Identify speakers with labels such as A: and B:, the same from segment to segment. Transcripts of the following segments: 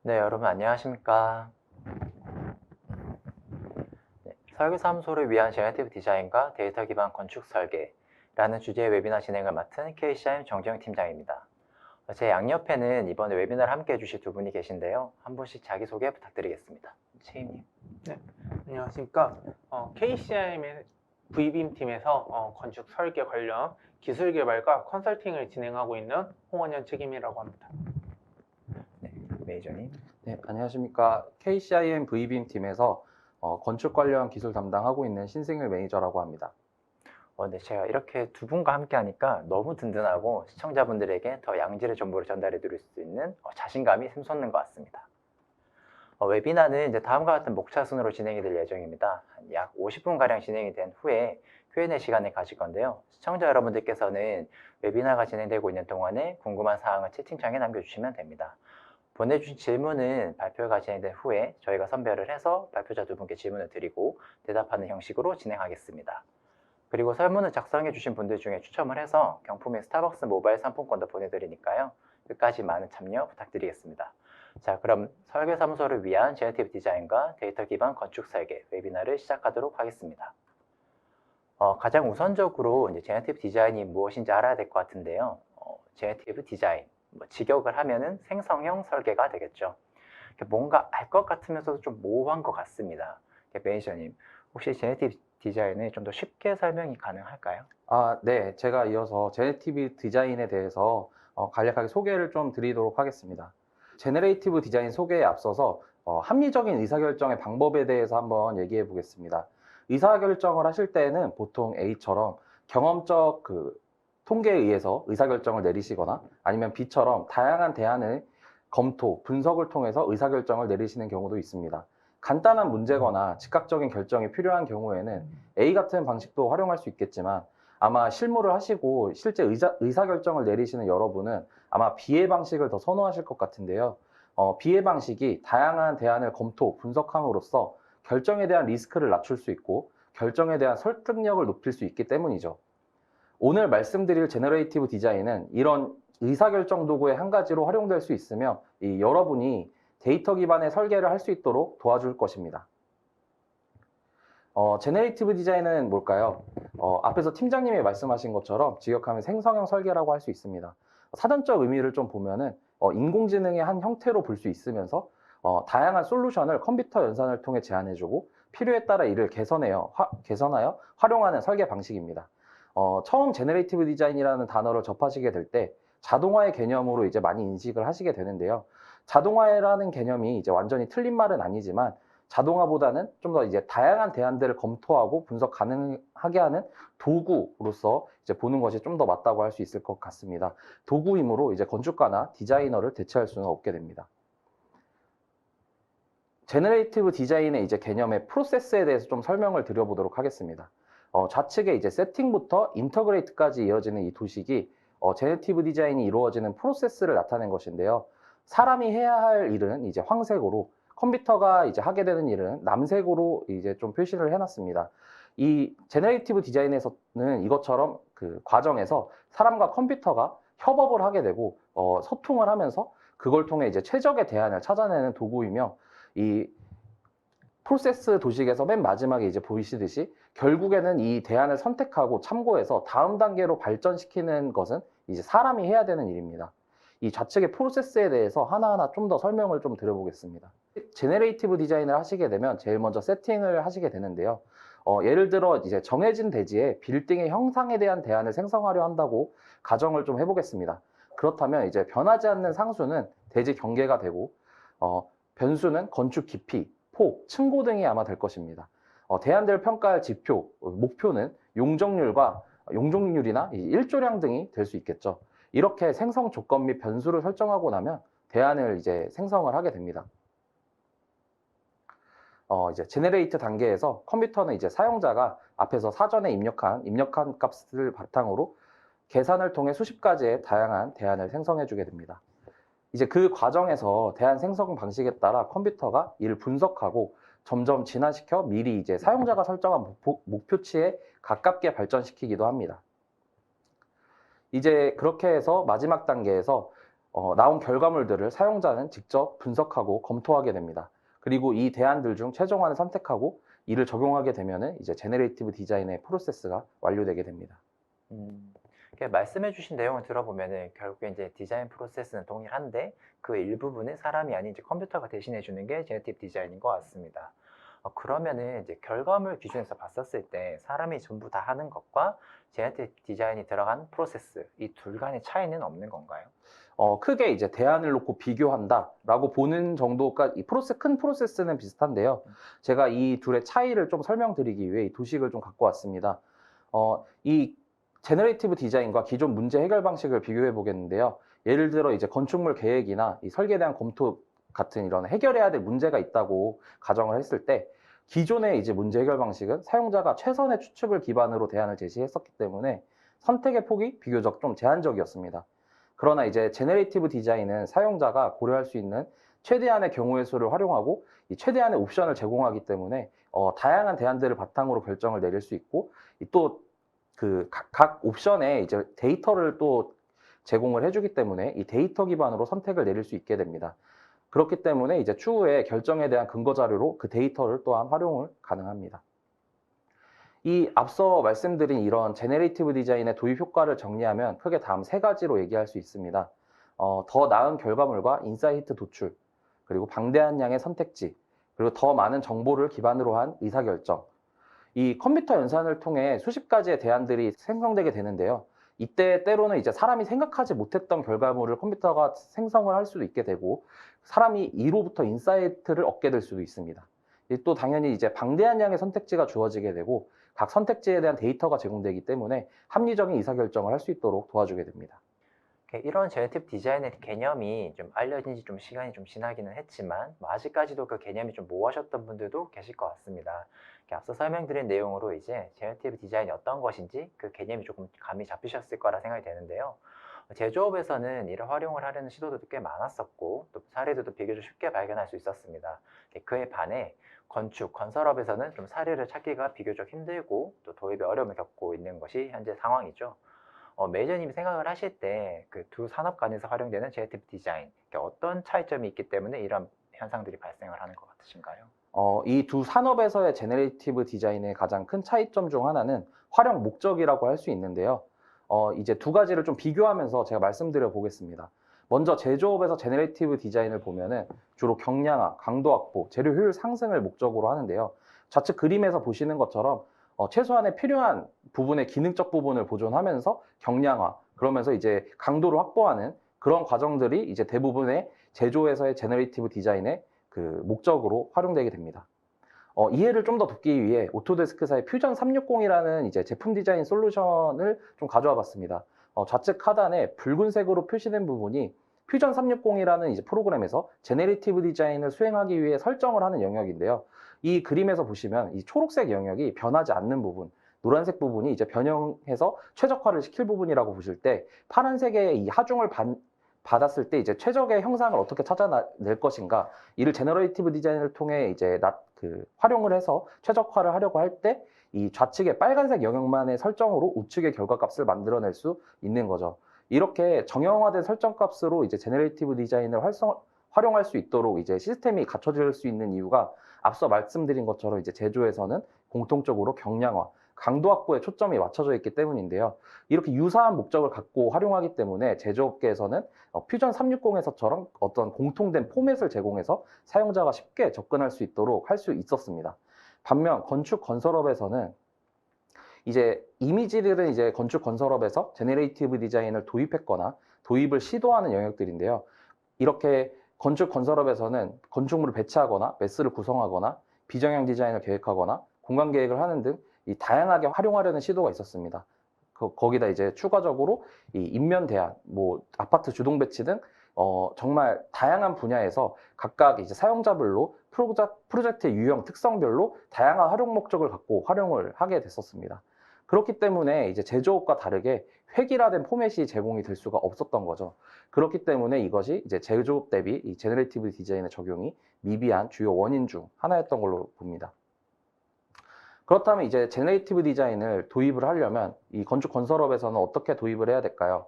A: 네, 여러분 안녕하십니까? 네, 설계사무소를 위한 제너티브 디자인과 데이터 기반 건축 설계라는 주제의 웨비나 진행을 맡은 KCIM 정재영 팀장입니다. 제 양옆에는 이번에 웨비나를 함께 해주실 두 분이 계신데요. 한 분씩 자기소개 부탁드리겠습니다. 최임님.
B: 네, 안녕하십니까. KCIM의 V빔 팀에서 건축 설계 관련 기술 개발과 컨설팅을 진행하고 있는 홍원현 책임이라고 합니다.
A: 네, 메이저님.
C: 네, 안녕하십니까. KCIM V빔 팀에서 건축 관련 기술 담당하고 있는 신승일 매니저라고 합니다.
A: 네, 제가 이렇게 두 분과 함께 하니까 너무 든든하고 시청자분들에게 더 양질의 정보를 전달해 드릴 수 있는 자신감이 샘솟는 것 같습니다. 웨비나는 이제 다음과 같은 목차 순으로 진행이 될 예정입니다. 약 50분가량 진행이 된 후에 Q&A 시간을 가질 건데요. 시청자 여러분들께서는 웨비나가 진행되고 있는 동안에 궁금한 사항을 채팅창에 남겨주시면 됩니다. 보내주신 질문은 발표가 진행된 후에 저희가 선별을 해서 발표자 두 분께 질문을 드리고 대답하는 형식으로 진행하겠습니다. 그리고 설문을 작성해 주신 분들 중에 추첨을 해서 경품인 스타벅스 모바일 상품권도 보내드리니까요. 끝까지 많은 참여 부탁드리겠습니다. 자, 그럼 설계사무소를 위한 제너티브 디자인과 데이터 기반 건축 설계 웨비나를 시작하도록 하겠습니다. 가장 우선적으로 이제 제너티브 디자인이 무엇인지 알아야 될 것 같은데요. 제너티브 디자인, 직역을 하면은 생성형 설계가 되겠죠. 뭔가 알 것 같으면서도 좀 모호한 것 같습니다. 매니저님, 혹시 제너티브 디자인을 좀 더 쉽게 설명이 가능할까요?
C: 네, 제가 이어서 제네티브 디자인에 대해서 간략하게 소개를 좀 드리도록 하겠습니다. 제너레이티브 디자인 소개에 앞서서 합리적인 의사결정의 방법에 대해서 한번 얘기해 보겠습니다. 의사결정을 하실 때는 보통 A처럼 경험적 통계에 의해서 의사결정을 내리시거나 아니면 B처럼 다양한 대안을 검토, 분석을 통해서 의사결정을 내리시는 경우도 있습니다. 간단한 문제거나 즉각적인 결정이 필요한 경우에는 A 같은 방식도 활용할 수 있겠지만 아마 실무를 하시고 실제 의사결정을 내리시는 여러분은 아마 B의 방식을 더 선호하실 것 같은데요. B의 방식이 다양한 대안을 검토, 분석함으로써 결정에 대한 리스크를 낮출 수 있고 결정에 대한 설득력을 높일 수 있기 때문이죠. 오늘 말씀드릴 제너레이티브 디자인은 이런 의사결정 도구의 한 가지로 활용될 수 있으며 여러분이 데이터 기반의 설계를 할 수 있도록 도와줄 것입니다. 제너레이티브 디자인은 뭘까요? 앞에서 팀장님이 말씀하신 것처럼 직역하면 생성형 설계라고 할 수 있습니다. 사전적 의미를 좀 보면은 인공지능의 한 형태로 볼 수 있으면서 다양한 솔루션을 컴퓨터 연산을 통해 제안해주고 필요에 따라 이를 개선하여 활용하는 설계 방식입니다. 처음 제너레이티브 디자인이라는 단어를 접하시게 될 때 자동화의 개념으로 이제 많이 인식을 하시게 되는데요. 자동화라는 개념이 이제 완전히 틀린 말은 아니지만 자동화보다는 좀 더 이제 다양한 대안들을 검토하고 분석 가능하게 하는 도구로서 이제 보는 것이 좀 더 맞다고 할 수 있을 것 같습니다. 도구이므로 이제 건축가나 디자이너를 대체할 수는 없게 됩니다. 제너레이티브 디자인의 이제 개념의 프로세스에 대해서 좀 설명을 드려보도록 하겠습니다. 좌측에 이제 세팅부터 인터그레이트까지 이어지는 이 도식이 제너레이티브 디자인이 이루어지는 프로세스를 나타낸 것인데요. 사람이 해야 할 일은 이제 황색으로, 컴퓨터가 이제 하게 되는 일은 남색으로 이제 좀 표시를 해놨습니다. 이 제너레이티브 디자인에서는 이것처럼 그 과정에서 사람과 컴퓨터가 협업을 하게 되고 소통을 하면서 그걸 통해 이제 최적의 대안을 찾아내는 도구이며 이 프로세스 도식에서 맨 마지막에 이제 보이시듯이 결국에는 이 대안을 선택하고 참고해서 다음 단계로 발전시키는 것은 이제 사람이 해야 되는 일입니다. 이 좌측의 프로세스에 대해서 하나하나 좀 더 설명을 좀 드려보겠습니다. 제너레이티브 디자인을 하시게 되면 제일 먼저 세팅을 하시게 되는데요. 예를 들어 이제 정해진 대지에 빌딩의 형상에 대한 대안을 생성하려 한다고 가정을 좀 해보겠습니다. 그렇다면 이제 변하지 않는 상수는 대지 경계가 되고 변수는 건축 깊이, 폭, 층고 등이 아마 될 것입니다. 대안들을 평가할 지표, 목표는 용적률이나 일조량 등이 될 수 있겠죠. 이렇게 생성 조건 및 변수를 설정하고 나면 대안을 이제 생성을 하게 됩니다. 이제 제너레이트 단계에서 컴퓨터는 이제 사용자가 앞에서 사전에 입력한 값을 바탕으로 계산을 통해 수십 가지의 다양한 대안을 생성해 주게 됩니다. 이제 그 과정에서 대안 생성 방식에 따라 컴퓨터가 이를 분석하고 점점 진화시켜 미리 이제 사용자가 설정한 목표치에 가깝게 발전시키기도 합니다. 이제 그렇게 해서 마지막 단계에서 나온 결과물들을 사용자는 직접 분석하고 검토하게 됩니다. 그리고 이 대안들 중 최종안을 선택하고 이를 적용하게 되면은 이제 제너레이티브 디자인의 프로세스가 완료되게 됩니다.
A: 이렇게 말씀해 주신 내용을 들어보면은 결국에 이제 디자인 프로세스는 동일한데 그 일부분은 사람이 아닌 이제 컴퓨터가 대신해 주는 게 제너레이티브 디자인인 것 같습니다. 그러면은 이제 결과물 기준에서 봤었을 때 사람이 전부 다 하는 것과 제너레이티브 디자인이 들어간 프로세스 이 둘 간의 차이는 없는 건가요?
C: 크게 이제 대안을 놓고 비교한다라고 보는 정도가 큰 프로세스는 비슷한데요. 제가 이 둘의 차이를 좀 설명드리기 위해 이 도식을 좀 갖고 왔습니다. 이 제너레이티브 디자인과 기존 문제 해결 방식을 비교해 보겠는데요. 예를 들어 이제 건축물 계획이나 이 설계에 대한 검토 같은 이런 해결해야 될 문제가 있다고 가정을 했을 때 기존의 이제 문제 해결 방식은 사용자가 최선의 추측을 기반으로 대안을 제시했었기 때문에 선택의 폭이 비교적 좀 제한적이었습니다. 그러나 이제 제너레이티브 디자인은 사용자가 고려할 수 있는 최대한의 경우의 수를 활용하고 이 최대한의 옵션을 제공하기 때문에 다양한 대안들을 바탕으로 결정을 내릴 수 있고 또 그 각 옵션에 이제 데이터를 또 제공을 해주기 때문에 이 데이터 기반으로 선택을 내릴 수 있게 됩니다. 그렇기 때문에 이제 추후에 결정에 대한 근거 자료로 그 데이터를 또한 활용을 가능합니다. 이 앞서 말씀드린 이런 제너레이티브 디자인의 도입 효과를 정리하면 크게 다음 세 가지로 얘기할 수 있습니다. 더 나은 결과물과 인사이트 도출, 그리고 방대한 양의 선택지, 그리고 더 많은 정보를 기반으로 한 의사결정. 이 컴퓨터 연산을 통해 수십 가지의 대안들이 생성되게 되는데요. 이때 때로는 이제 사람이 생각하지 못했던 결과물을 컴퓨터가 생성을 할 수도 있게 되고 사람이 이로부터 인사이트를 얻게 될 수도 있습니다. 또 당연히 이제 방대한 양의 선택지가 주어지게 되고 각 선택지에 대한 데이터가 제공되기 때문에 합리적인 의사결정을 할 수 있도록 도와주게 됩니다.
A: 이런 제너레이티브 디자인의 개념이 좀 알려진 지 좀 시간이 좀 지나기는 했지만 아직까지도 그 개념이 좀 모호하셨던 분들도 계실 것 같습니다. 앞서 설명드린 내용으로 이제 제너레이티브 디자인이 어떤 것인지 그 개념이 조금 감이 잡히셨을 거라 생각이 되는데요. 제조업에서는 이를 활용을 하려는 시도도 꽤 많았었고 또 사례들도 비교적 쉽게 발견할 수 있었습니다. 그에 반해 건축, 건설업에서는 좀 사례를 찾기가 비교적 힘들고 또 도입에 어려움을 겪고 있는 것이 현재 상황이죠. 매니저님이 생각을 하실 때 그 두 산업 간에서 활용되는 제너레이티브 디자인, 어떤 차이점이 있기 때문에 이런 현상들이 발생을 하는 것 같으신가요?
C: 이 두 산업에서의 제너레이티브 디자인의 가장 큰 차이점 중 하나는 활용 목적이라고 할 수 있는데요. 이제 두 가지를 좀 비교하면서 제가 말씀드려 보겠습니다. 먼저 제조업에서 제너레이티브 디자인을 보면은 주로 경량화, 강도 확보, 재료 효율 상승을 목적으로 하는데요. 좌측 그림에서 보시는 것처럼 최소한의 필요한 부분의 기능적 부분을 보존하면서 경량화, 그러면서 이제 강도를 확보하는 그런 과정들이 이제 대부분의 제조에서의 제너레이티브 디자인의 그 목적으로 활용되게 됩니다. 이해를 좀 더 돕기 위해 오토데스크사의 퓨전 360이라는 이제 제품 디자인 솔루션을 좀 가져와 봤습니다. 좌측 하단에 붉은색으로 표시된 부분이 퓨전 360이라는 이제 프로그램에서 제너레이티브 디자인을 수행하기 위해 설정을 하는 영역인데요. 이 그림에서 보시면 이 초록색 영역이 변하지 않는 부분, 노란색 부분이 이제 변형해서 최적화를 시킬 부분이라고 보실 때 파란색의 이 하중을 받았을 때 이제 최적의 형상을 어떻게 찾아낼 것인가, 이를 제너레이티브 디자인을 통해 이제 활용을 해서 최적화를 하려고 할 때 이 좌측의 빨간색 영역만의 설정으로 우측의 결과값을 만들어낼 수 있는 거죠. 이렇게 정형화된 설정값으로 이제 제너레이티브 디자인을 활용할 수 있도록 이제 시스템이 갖춰질 수 있는 이유가 앞서 말씀드린 것처럼 이제 제조에서는 공통적으로 경량화, 강도 확보에 초점이 맞춰져 있기 때문인데요. 이렇게 유사한 목적을 갖고 활용하기 때문에 제조업계에서는 퓨전 360에서처럼 어떤 공통된 포맷을 제공해서 사용자가 쉽게 접근할 수 있도록 할 수 있었습니다. 반면 건축 건설업에서는 이제 이미지들은 이제 건축 건설업에서 제너레이티브 디자인을 도입했거나 도입을 시도하는 영역들인데요. 이렇게 건축 건설업에서는 건축물을 배치하거나 매스를 구성하거나 비정형 디자인을 계획하거나 공간 계획을 하는 등 이 다양하게 활용하려는 시도가 있었습니다. 거기다 이제 추가적으로 이 인면 대안, 뭐 아파트 주동 배치 등 정말 다양한 분야에서 각각 이제 사용자별로 프로젝트의 유형 특성별로 다양한 활용 목적을 갖고 활용을 하게 됐었습니다. 그렇기 때문에 이제 제조업과 다르게 획일화된 포맷이 제공이 될 수가 없었던 거죠. 그렇기 때문에 이것이 이제 제조업 대비 이 제너레이티브 디자인의 적용이 미비한 주요 원인 중 하나였던 걸로 봅니다. 그렇다면 이제 제너레이티브 디자인을 도입을 하려면 이 건축 건설업에서는 어떻게 도입을 해야 될까요?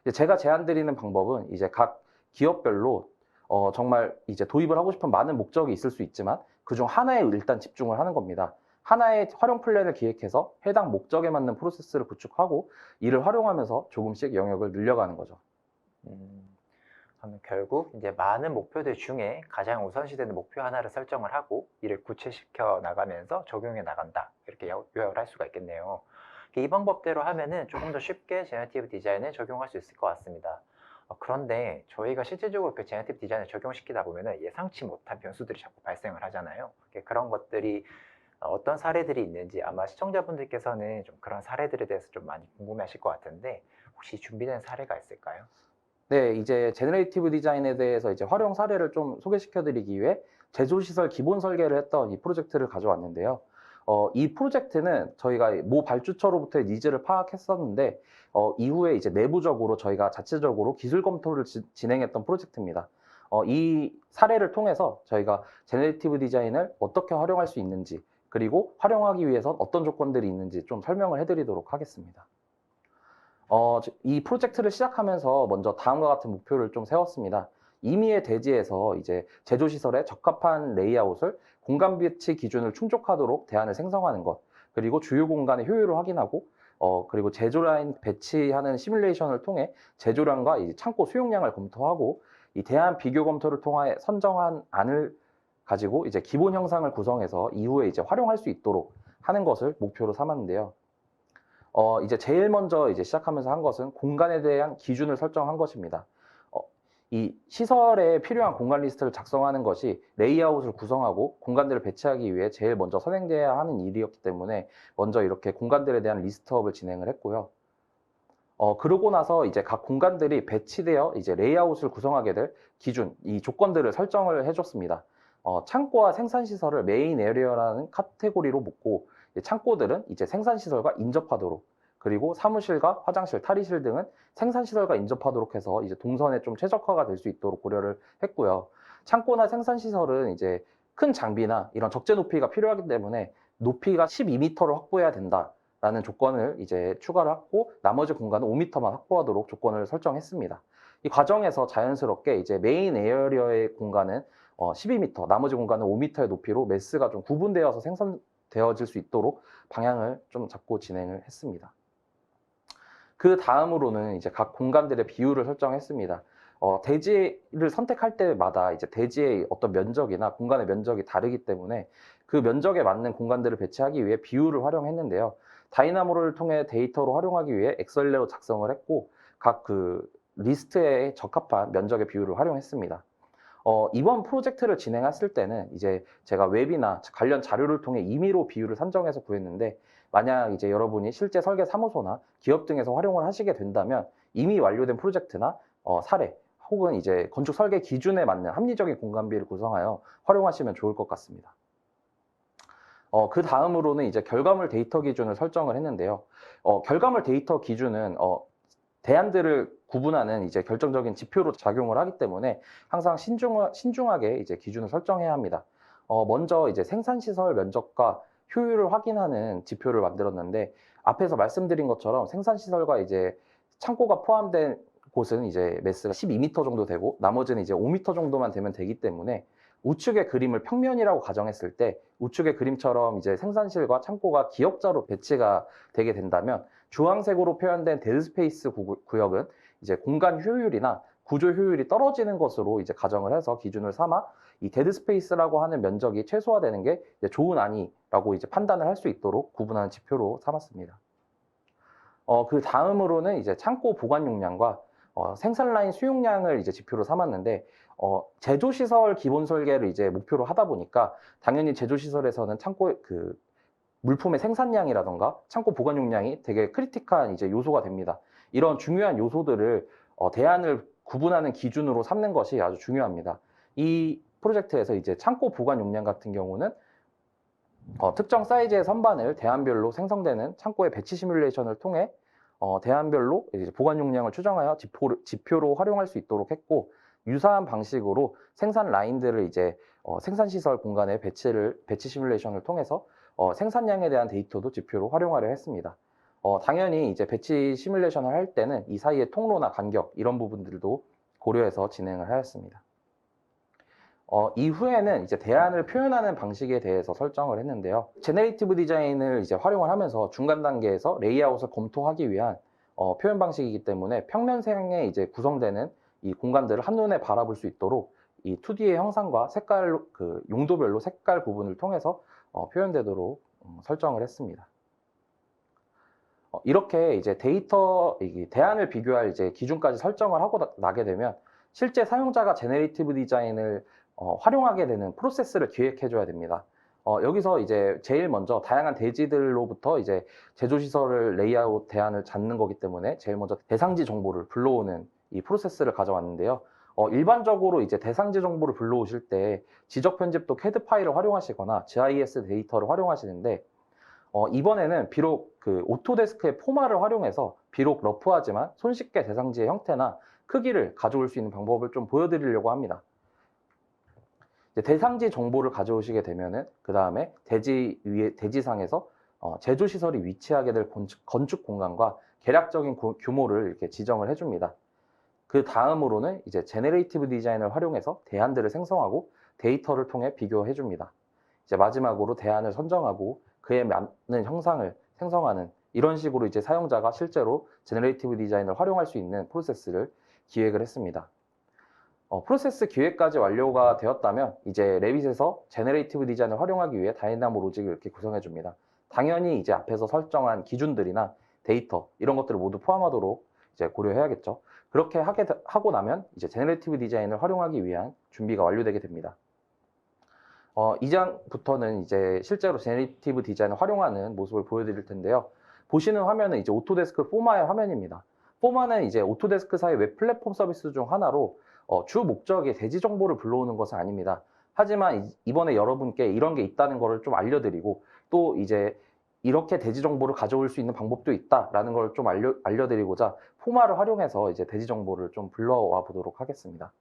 C: 이제 제가 제안드리는 방법은 이제 각 기업별로 정말 이제 도입을 하고 싶은 많은 목적이 있을 수 있지만 그중 하나에 일단 집중을 하는 겁니다. 하나의 활용 플랜을 기획해서 해당 목적에 맞는 프로세스를 구축하고 이를 활용하면서 조금씩 영역을 늘려가는 거죠.
A: 그러면 결국 이제 많은 목표들 중에 가장 우선시되는 목표 하나를 설정을 하고 이를 구체시켜 나가면서 적용해 나간다. 이렇게 요약을 할 수가 있겠네요. 이 방법대로 하면은 조금 더 쉽게 제너티브 디자인을 적용할 수 있을 것 같습니다. 그런데 저희가 실질적으로 그 제너티브 디자인을 적용시키다 보면은 예상치 못한 변수들이 자꾸 발생을 하잖아요. 그런 것들이 어떤 사례들이 있는지 아마 시청자분들께서는 좀 그런 사례들에 대해서 좀 많이 궁금해하실 것 같은데 혹시 준비된 사례가 있을까요?
C: 네, 이제 제너레이티브 디자인에 대해서 이제 활용 사례를 좀 소개시켜 드리기 위해 제조시설 기본 설계를 했던 이 프로젝트를 가져왔는데요. 이 프로젝트는 저희가 모 발주처로부터의 니즈를 파악했었는데, 이후에 이제 내부적으로 저희가 자체적으로 기술 검토를 진행했던 프로젝트입니다. 이 사례를 통해서 저희가 제너레이티브 디자인을 어떻게 활용할 수 있는지, 그리고 활용하기 위해선 어떤 조건들이 있는지 좀 설명을 해드리도록 하겠습니다. 이 프로젝트를 시작하면서 먼저 다음과 같은 목표를 좀 세웠습니다. 임의의 대지에서 이제 제조시설에 적합한 레이아웃을 공간 배치 기준을 충족하도록 대안을 생성하는 것, 그리고 주요 공간의 효율을 확인하고, 그리고 제조라인 배치하는 시뮬레이션을 통해 제조량과 이 창고 수용량을 검토하고, 이 대안 비교 검토를 통해 선정한 안을 가지고 이제 기본 형상을 구성해서 이후에 이제 활용할 수 있도록 하는 것을 목표로 삼았는데요. 이제 제일 먼저 이제 시작하면서 한 것은 공간에 대한 기준을 설정한 것입니다. 이 시설에 필요한 공간 리스트를 작성하는 것이 레이아웃을 구성하고 공간들을 배치하기 위해 제일 먼저 선행돼야 하는 일이었기 때문에 먼저 이렇게 공간들에 대한 리스트업을 진행을 했고요. 그러고 나서 이제 각 공간들이 배치되어 이제 레이아웃을 구성하게 될 기준, 이 조건들을 설정을 해줬습니다. 창고와 생산시설을 메인 에리어라는 카테고리로 묶고 창고들은 이제 생산시설과 인접하도록, 그리고 사무실과 화장실, 탈의실 등은 생산시설과 인접하도록 해서 이제 동선에 좀 최적화가 될 수 있도록 고려를 했고요. 창고나 생산시설은 이제 큰 장비나 이런 적재 높이가 필요하기 때문에 높이가 12m를 확보해야 된다라는 조건을 이제 추가를 했고, 나머지 공간은 5m만 확보하도록 조건을 설정했습니다. 이 과정에서 자연스럽게 이제 메인 에어리어의 공간은 12m, 나머지 공간은 5m의 높이로 매스가 좀 구분되어서 생성되어질 수 있도록 방향을 좀 잡고 진행을 했습니다. 그 다음으로는 이제 각 공간들의 비율을 설정했습니다. 대지를 선택할 때마다 이제 대지의 어떤 면적이나 공간의 면적이 다르기 때문에 그 면적에 맞는 공간들을 배치하기 위해 비율을 활용했는데요. 다이나모를 통해 데이터로 활용하기 위해 엑셀로 작성을 했고, 각 그 리스트에 적합한 면적의 비율을 활용했습니다. 이번 프로젝트를 진행했을 때는 이제 제가 웹이나 관련 자료를 통해 임의로 비율을 산정해서 구했는데, 만약 이제 여러분이 실제 설계 사무소나 기업 등에서 활용을 하시게 된다면 이미 완료된 프로젝트나 사례 혹은 이제 건축 설계 기준에 맞는 합리적인 공간비를 구성하여 활용하시면 좋을 것 같습니다. 그 다음으로는 이제 결과물 데이터 기준을 설정을 했는데요. 결과물 데이터 기준은 대안들을 구분하는 이제 결정적인 지표로 작용을 하기 때문에 항상 신중하게 이제 기준을 설정해야 합니다. 먼저 이제 생산시설 면적과 효율을 확인하는 지표를 만들었는데, 앞에서 말씀드린 것처럼 생산시설과 이제 창고가 포함된 곳은 이제 매스가 12m 정도 되고 나머지는 이제 5m 정도만 되면 되기 때문에 우측의 그림을 평면이라고 가정했을 때 우측의 그림처럼 이제 생산실과 창고가 기역자로 배치가 되게 된다면, 주황색으로 표현된 데드스페이스 구역은 이제 공간 효율이나 구조 효율이 떨어지는 것으로 이제 가정을 해서 기준을 삼아 이 데드스페이스라고 하는 면적이 최소화되는 게 이제 좋은 안이라고 이제 판단을 할 수 있도록 구분하는 지표로 삼았습니다. 그 다음으로는 이제 창고 보관 용량과 생산 라인 수용량을 이제 지표로 삼았는데, 제조시설 기본 설계를 이제 목표로 하다 보니까 당연히 제조시설에서는 창고 그 물품의 생산량이라던가 창고 보관 용량이 되게 크리티컬한 이제 요소가 됩니다. 이런 중요한 요소들을 대안을 구분하는 기준으로 삼는 것이 아주 중요합니다. 이 프로젝트에서 이제 창고 보관 용량 같은 경우는 특정 사이즈의 선반을 대안별로 생성되는 창고의 배치 시뮬레이션을 통해 대안별로 이제 보관 용량을 추정하여 지표로 활용할 수 있도록 했고, 유사한 방식으로 생산 라인들을 이제 생산시설 공간의 배치 시뮬레이션을 통해서 생산량에 대한 데이터도 지표로 활용하려 했습니다. 당연히 이제 배치 시뮬레이션을 할 때는 이 사이의 통로나 간격 이런 부분들도 고려해서 진행을 하였습니다. 이후에는 이제 대안을 표현하는 방식에 대해서 설정을 했는데요. 제네레이티브 디자인을 이제 활용을 하면서 중간 단계에서 레이아웃을 검토하기 위한 표현 방식이기 때문에 평면상에 이제 구성되는 이 공간들을 한눈에 바라볼 수 있도록 이 2D의 형상과 색깔, 그 용도별로 색깔 부분을 통해서 표현되도록 설정을 했습니다. 이렇게 이제 대안을 비교할 이제 기준까지 설정을 하고 나게 되면 실제 사용자가 제네레이티브 디자인을 활용하게 되는 프로세스를 기획해 줘야 됩니다. 여기서 이제 제일 먼저 다양한 대지들로부터 이제 제조시설을 레이아웃 대안을 잡는 거기 때문에 제일 먼저 대상지 정보를 불러오는 이 프로세스를 가져왔는데요. 일반적으로 이제 대상지 정보를 불러오실 때 지적 편집도 CAD 파일을 활용하시거나 GIS 데이터를 활용하시는데 이번에는 비록 그 오토데스크의 포마를 활용해서 비록 러프하지만 손쉽게 대상지의 형태나 크기를 가져올 수 있는 방법을 좀 보여드리려고 합니다. 이제 대상지 정보를 가져오시게 되면은 그 다음에 대지상에서 제조 시설이 위치하게 될 건축 공간과 계략적인 규모를 이렇게 지정을 해줍니다. 그 다음으로는 이제 제네레이티브 디자인을 활용해서 대안들을 생성하고 데이터를 통해 비교해 줍니다. 이제 마지막으로 대안을 선정하고 그에 맞는 형상을 생성하는 이런 식으로 이제 사용자가 실제로 제네레이티브 디자인을 활용할 수 있는 프로세스를 기획을 했습니다. 프로세스 기획까지 완료가 되었다면 이제 레빗에서 제네레이티브 디자인을 활용하기 위해 다이나모 로직을 이렇게 구성해 줍니다. 당연히 이제 앞에서 설정한 기준들이나 데이터 이런 것들을 모두 포함하도록 이제 고려해야겠죠. 그렇게 하고 나면 이제 제네레이티브 디자인을 활용하기 위한 준비가 완료되게 됩니다. 이 장부터는 이제 실제로 제네레이티브 디자인을 활용하는 모습을 보여드릴 텐데요. 보시는 화면은 이제 오토데스크 포마의 화면입니다. 포마는 이제 오토데스크사의 웹 플랫폼 서비스 중 하나로 주 목적이 대지 정보를 불러오는 것은 아닙니다. 하지만 이번에 여러분께 이런 게 있다는 것을 좀 알려드리고 또 이제 이렇게 대지 정보를 가져올 수 있는 방법도 있다라는 걸 좀 알려드리고자 포마를 활용해서 이제 대지 정보를 좀 불러와 보도록 하겠습니다.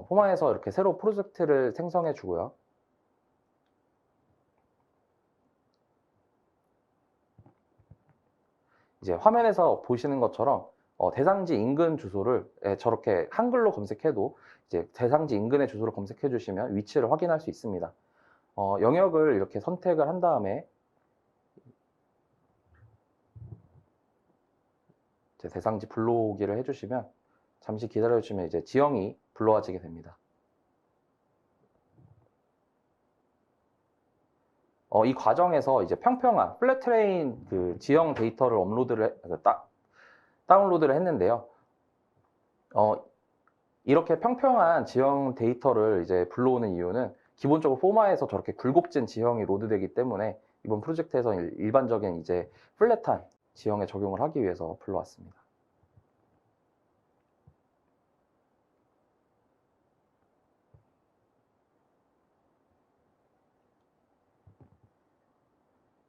C: 포마에서 이렇게 새로 프로젝트를 생성해 주고요. 이제 화면에서 보시는 것처럼 대상지 인근 주소를 저렇게 한글로 검색해도 이제 대상지 인근의 주소를 검색해 주시면 위치를 확인할 수 있습니다. 영역을 이렇게 선택을 한 다음에 이제 대상지 불러오기를 해주시면 잠시 기다려 주시면 이제 지형이 불러와지게 됩니다. 이 과정에서 이제 평평한 플랫 트레인 그 지형 데이터를 다운로드를 했는데요. 이렇게 평평한 지형 데이터를 이제 불러오는 이유는 기본적으로 포마에서 저렇게 굴곡진 지형이 로드되기 때문에 이번 프로젝트에서 일반적인 이제 플랫한 지형에 적용을 하기 위해서 불러왔습니다.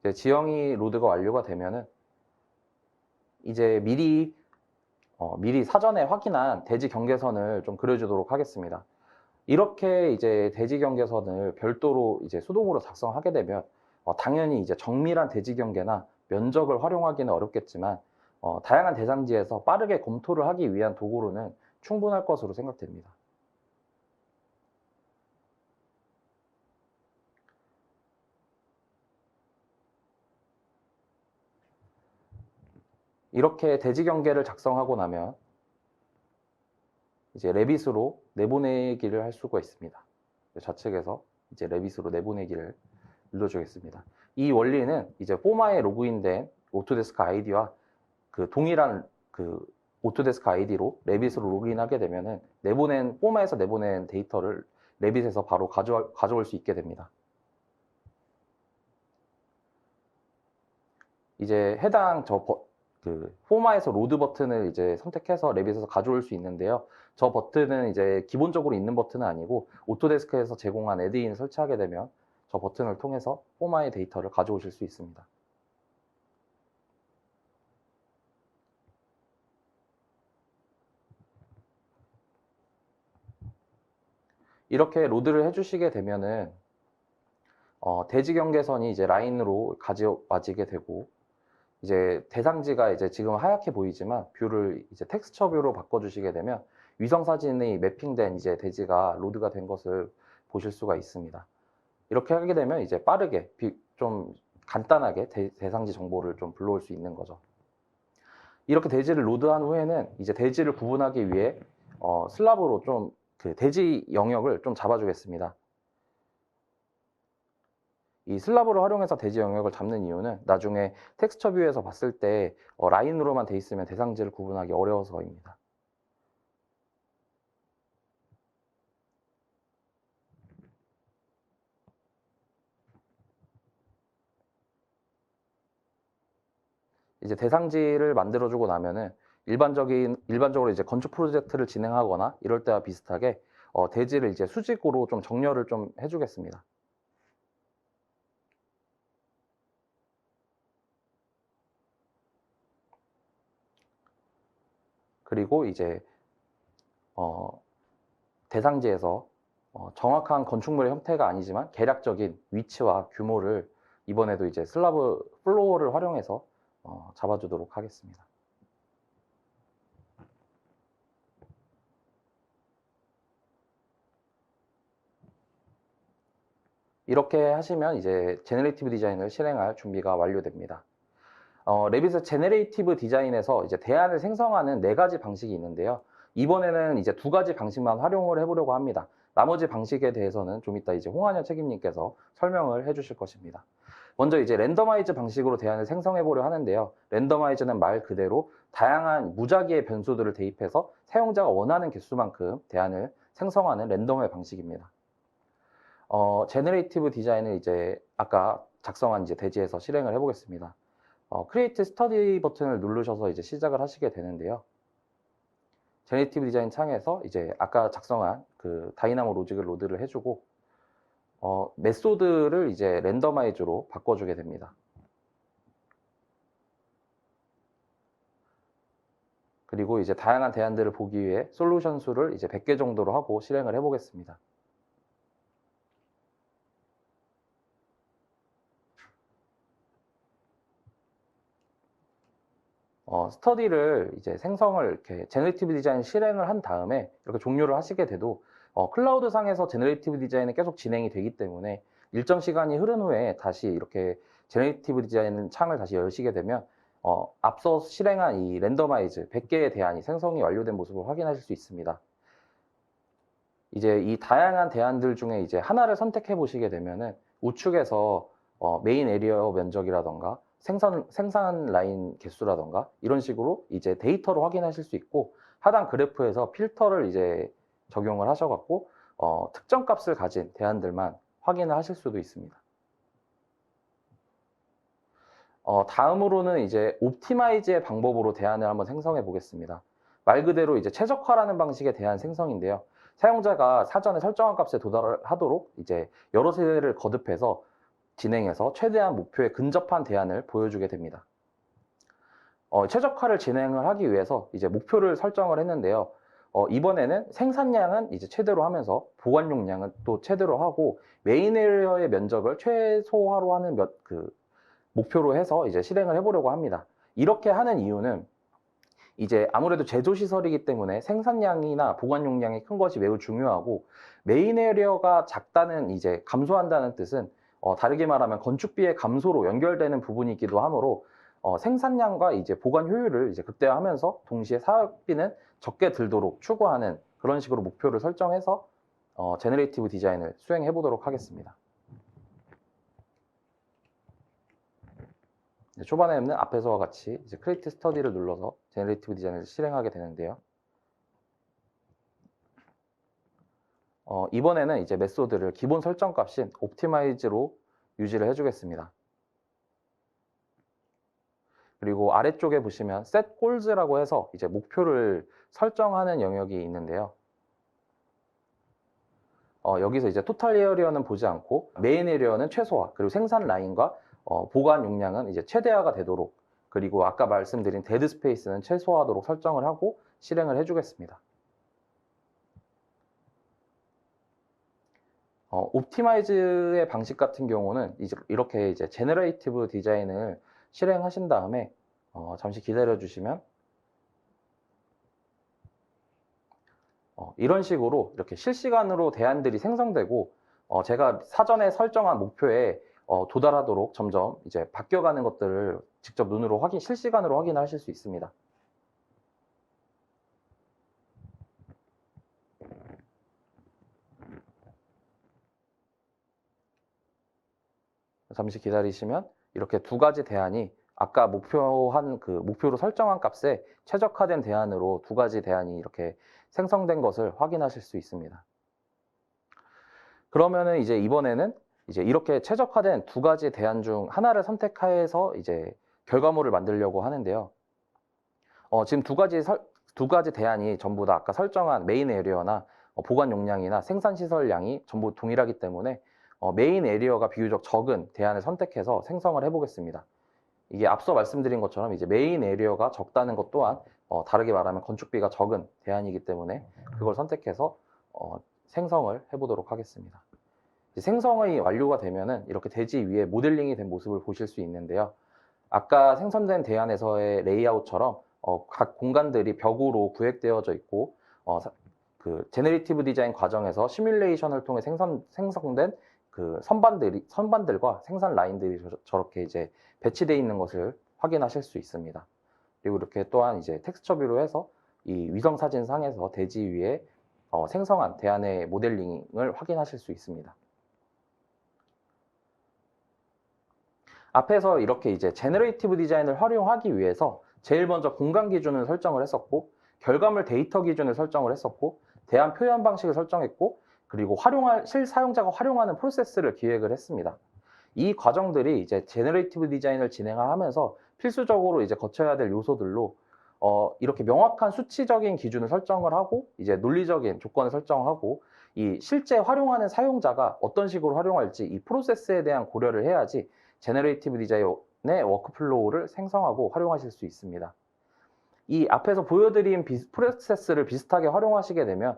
C: 이제 지형이 로드가 완료가 되면은 이제 미리 사전에 확인한 대지 경계선을 좀 그려주도록 하겠습니다. 이렇게 이제 대지 경계선을 별도로 이제 수동으로 작성하게 되면 당연히 이제 정밀한 대지 경계나 면적을 활용하기는 어렵겠지만 다양한 대상지에서 빠르게 검토를 하기 위한 도구로는 충분할 것으로 생각됩니다. 이렇게 대지 경계를 작성하고 나면 이제 레빗으로 내보내기를 할 수가 있습니다. 좌측에서 이제 레빗으로 내보내기를 눌러주겠습니다. 이 원리는 이제 포마에 로그인된 오토데스크 아이디와 그 동일한 그 오토데스크 아이디로 레빗으로 로그인하게 되면은 포마에서 내보낸 데이터를 레빗에서 바로 가져올 수 있게 됩니다. 이제 해당 포마에서 로드 버튼을 이제 선택해서 레빗에서 가져올 수 있는데요. 저 버튼은 이제 기본적으로 있는 버튼은 아니고 오토데스크에서 제공한 애드인을 설치하게 되면 저 버튼을 통해서 포마의 데이터를 가져오실 수 있습니다. 이렇게 로드를 해주시게 되면은 대지 경계선이 이제 라인으로 가져와지게 되고, 이제 대상지가 이제 지금 하얗게 보이지만 뷰를 이제 텍스처 뷰로 바꿔주시게 되면 위성 사진이 매핑된 이제 대지가 로드가 된 것을 보실 수가 있습니다. 이렇게 하게 되면 이제 빠르게 좀 간단하게 대상지 정보를 좀 불러올 수 있는 거죠. 이렇게 대지를 로드한 후에는 이제 대지를 구분하기 위해 슬랍으로 좀 그 대지 영역을 좀 잡아주겠습니다. 이 슬랍으로 활용해서 대지 영역을 잡는 이유는 나중에 텍스처 뷰에서 봤을 때 라인으로만 돼 있으면 대상지를 구분하기 어려워서입니다. 이제 대상지를 만들어주고 나면은 일반적으로 이제 건축 프로젝트를 진행하거나 이럴 때와 비슷하게 대지를 이제 수직으로 좀 정렬을 좀 해주겠습니다. 그리고 이제 대상지에서 정확한 건축물의 형태가 아니지만 개략적인 위치와 규모를 이번에도 이제 슬라브 플로어를 활용해서 잡아주도록 하겠습니다. 이렇게 하시면 이제 제너레이티브 디자인을 실행할 준비가 완료됩니다. 레빗의 제너레이티브 디자인에서 이제 대안을 생성하는 4가지 방식이 있는데요. 이번에는 이제 2가지 방식만 활용을 해보려고 합니다. 나머지 방식에 대해서는 좀 이따 이제 홍한현 책임님께서 설명을 해주실 것입니다. 먼저 이제 랜더마이즈 방식으로 대안을 생성해 보려 하는데요. 랜더마이즈는 말 그대로 다양한 무작위의 변수들을 대입해서 사용자가 원하는 개수만큼 대안을 생성하는 랜덤의 방식입니다. 제너레이티브 디자인을 이제 아까 작성한 이제 대지에서 실행을 해보겠습니다. 크리에이트 스터디 버튼을 누르셔서 이제 시작을 하시게 되는데요. 제너레이티브 디자인 창에서 이제 아까 작성한 그 다이나모 로직을 로드를 해주고 메소드를 이제 랜더마이즈로 바꿔주게 됩니다. 그리고 이제 다양한 대안들을 보기 위해 솔루션 수를 이제 100개 정도로 하고 실행을 해보겠습니다. 스터디를 이제 생성을 이렇게 제너레이티브 디자인 실행을 한 다음에 이렇게 종료를 하시게 돼도 클라우드 상에서 제너레이티브 디자인은 계속 진행이 되기 때문에 일정 시간이 흐른 후에 다시 이렇게 제너레이티브 디자인 창을 다시 여시게 되면 앞서 실행한 이 랜더마이즈 100개의 대안이 생성이 완료된 모습을 확인하실 수 있습니다. 이제 이 다양한 대안들 중에 이제 하나를 선택해 보시게 되면은 우측에서 메인 에리어 면적이라던가 생산 라인 개수라던가 이런 식으로 이제 데이터로 확인하실 수 있고 하단 그래프에서 필터를 이제 적용을 하셔갖고 특정 값을 가진 대안들만 확인을 하실 수도 있습니다. 다음으로는 이제 옵티마이즈의 방법으로 대안을 한번 생성해 보겠습니다. 말 그대로 이제 최적화라는 방식의 대안 생성인데요. 사용자가 사전에 설정한 값에 도달하도록 이제 여러 세대를 거듭해서 진행해서 최대한 목표에 근접한 대안을 보여주게 됩니다. 최적화를 진행을 하기 위해서 이제 목표를 설정을 했는데요. 이번에는 생산량은 이제 최대로 하면서 보관 용량은 또 최대로 하고 메인 에리어의 면적을 최소화로 하는 목표로 해서 이제 실행을 해보려고 합니다. 이렇게 하는 이유는 이제 아무래도 제조 시설이기 때문에 생산량이나 보관 용량이 큰 것이 매우 중요하고 메인 에리어가 작다는 이제 감소한다는 뜻은 다르게 말하면 건축비의 감소로 연결되는 부분이기도 하므로 생산량과 이제 보관 효율을 이제 극대화하면서 동시에 사업비는 적게 들도록 추구하는 그런 식으로 목표를 설정해서 제너레이티브 디자인을 수행해 보도록 하겠습니다. 초반에는 앞에서와 같이 이제 크리에이트 스터디를 눌러서 제너레이티브 디자인을 실행하게 되는데요. 이번에는 이제 메소드를 기본 설정 값인 옵티마이즈로 유지를 해주겠습니다. 그리고 아래쪽에 보시면 set goals라고 해서 이제 목표를 설정하는 영역이 있는데요. 여기서 이제 토탈 에어리어는 보지 않고 메인 에리어는 최소화, 그리고 생산 라인과 보관 용량은 이제 최대화가 되도록, 그리고 아까 말씀드린 데드 스페이스는 최소화하도록 설정을 하고 실행을 해주겠습니다. 옵티마이즈의 방식 같은 경우는 이렇게 이제 제너레이티브 디자인을 실행하신 다음에 잠시 기다려 주시면 이런 식으로 이렇게 실시간으로 대안들이 생성되고 제가 사전에 설정한 목표에 도달하도록 점점 이제 바뀌어가는 것들을 직접 눈으로 실시간으로 확인하실 수 있습니다. 잠시 기다리시면 이렇게 두 가지 대안이 아까 목표로 설정한 값에 최적화된 대안으로 두 가지 대안이 이렇게 생성된 것을 확인하실 수 있습니다. 그러면은 이제 이번에는 이제 이렇게 최적화된 두 가지 대안 중 하나를 선택해서 이제 결과물을 만들려고 하는데요. 지금 두 가지 대안이 전부 다 아까 설정한 메인 에리어나 보관 용량이나 생산 시설량이 전부 동일하기 때문에 메인 에리어가 비교적 적은 대안을 선택해서 생성을 해보겠습니다. 이게 앞서 말씀드린 것처럼 이제 메인 에리어가 적다는 것 또한 다르게 말하면 건축비가 적은 대안이기 때문에 그걸 선택해서 생성을 해보도록 하겠습니다. 생성이 완료가 되면은 이렇게 대지 위에 모델링이 된 모습을 보실 수 있는데요. 아까 생성된 대안에서의 레이아웃처럼 각 공간들이 벽으로 구획되어져 있고 그 제너레이티브 디자인 과정에서 시뮬레이션을 통해 생성된 그 선반들과 생산 라인들이 저렇게 이제 배치되어 있는 것을 확인하실 수 있습니다. 그리고 이렇게 또한 이제 텍스처 뷰로 해서 이 위성 사진 상에서 대지 위에 생성한 대안의 모델링을 확인하실 수 있습니다. 앞에서 이렇게 이제 제너레이티브 디자인을 활용하기 위해서 제일 먼저 공간 기준을 설정을 했었고, 결과물 데이터 기준을 설정을 했었고, 대안 표현 방식을 설정했고, 그리고 실사용자가 활용하는 프로세스를 기획을 했습니다. 이 과정들이 이제 제너레이티브 디자인을 진행하면서 필수적으로 이제 거쳐야 될 요소들로 이렇게 명확한 수치적인 기준을 설정을 하고 이제 논리적인 조건을 설정하고 이 실제 활용하는 사용자가 어떤 식으로 활용할지 이 프로세스에 대한 고려를 해야지 제너레이티브 디자인의 워크플로우를 생성하고 활용하실 수 있습니다. 이 앞에서 보여드린 프로세스를 비슷하게 활용하시게 되면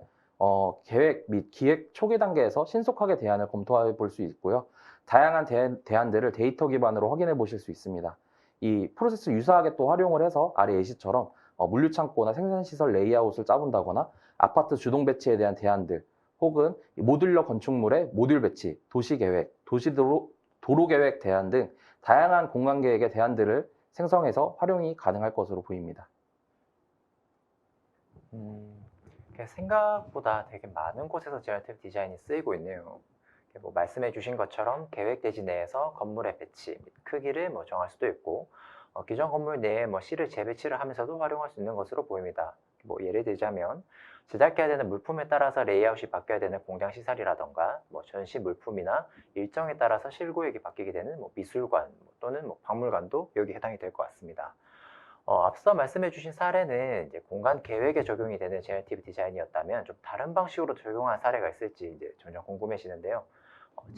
C: 계획 및 기획 초기 단계에서 신속하게 대안을 검토해 볼 수 있고요. 다양한 대안들을 데이터 기반으로 확인해 보실 수 있습니다. 이 프로세스 유사하게 또 활용을 해서 아래 예시처럼 물류창고나 생산시설 레이아웃을 짜본다거나 아파트 주동 배치에 대한 대안들 혹은 모듈러 건축물의 모듈 배치, 도시계획, 도로계획 대안 등 다양한 공간계획의 대안들을 생성해서 활용이 가능할 것으로 보입니다.
A: 생각보다 되게 많은 곳에서 제너레이티브 디자인이 쓰이고 있네요. 뭐 말씀해 주신 것처럼 계획 대지 내에서 건물의 배치, 크기를 정할 수도 있고 기존 건물 내에 실을 재배치를 하면서도 활용할 수 있는 것으로 보입니다. 예를 들자면 제작해야 되는 물품에 따라서 레이아웃이 바뀌어야 되는 공장 시설이라던가 전시 물품이나 일정에 따라서 실구역이 바뀌게 되는 미술관 또는 박물관도 여기 해당이 될 것 같습니다. 앞서 말씀해 주신 사례는 이제 공간 계획에 적용이 되는 제너레이티브 디자인이었다면 좀 다른 방식으로 적용한 사례가 있을지 이제 점점 궁금해지는데요.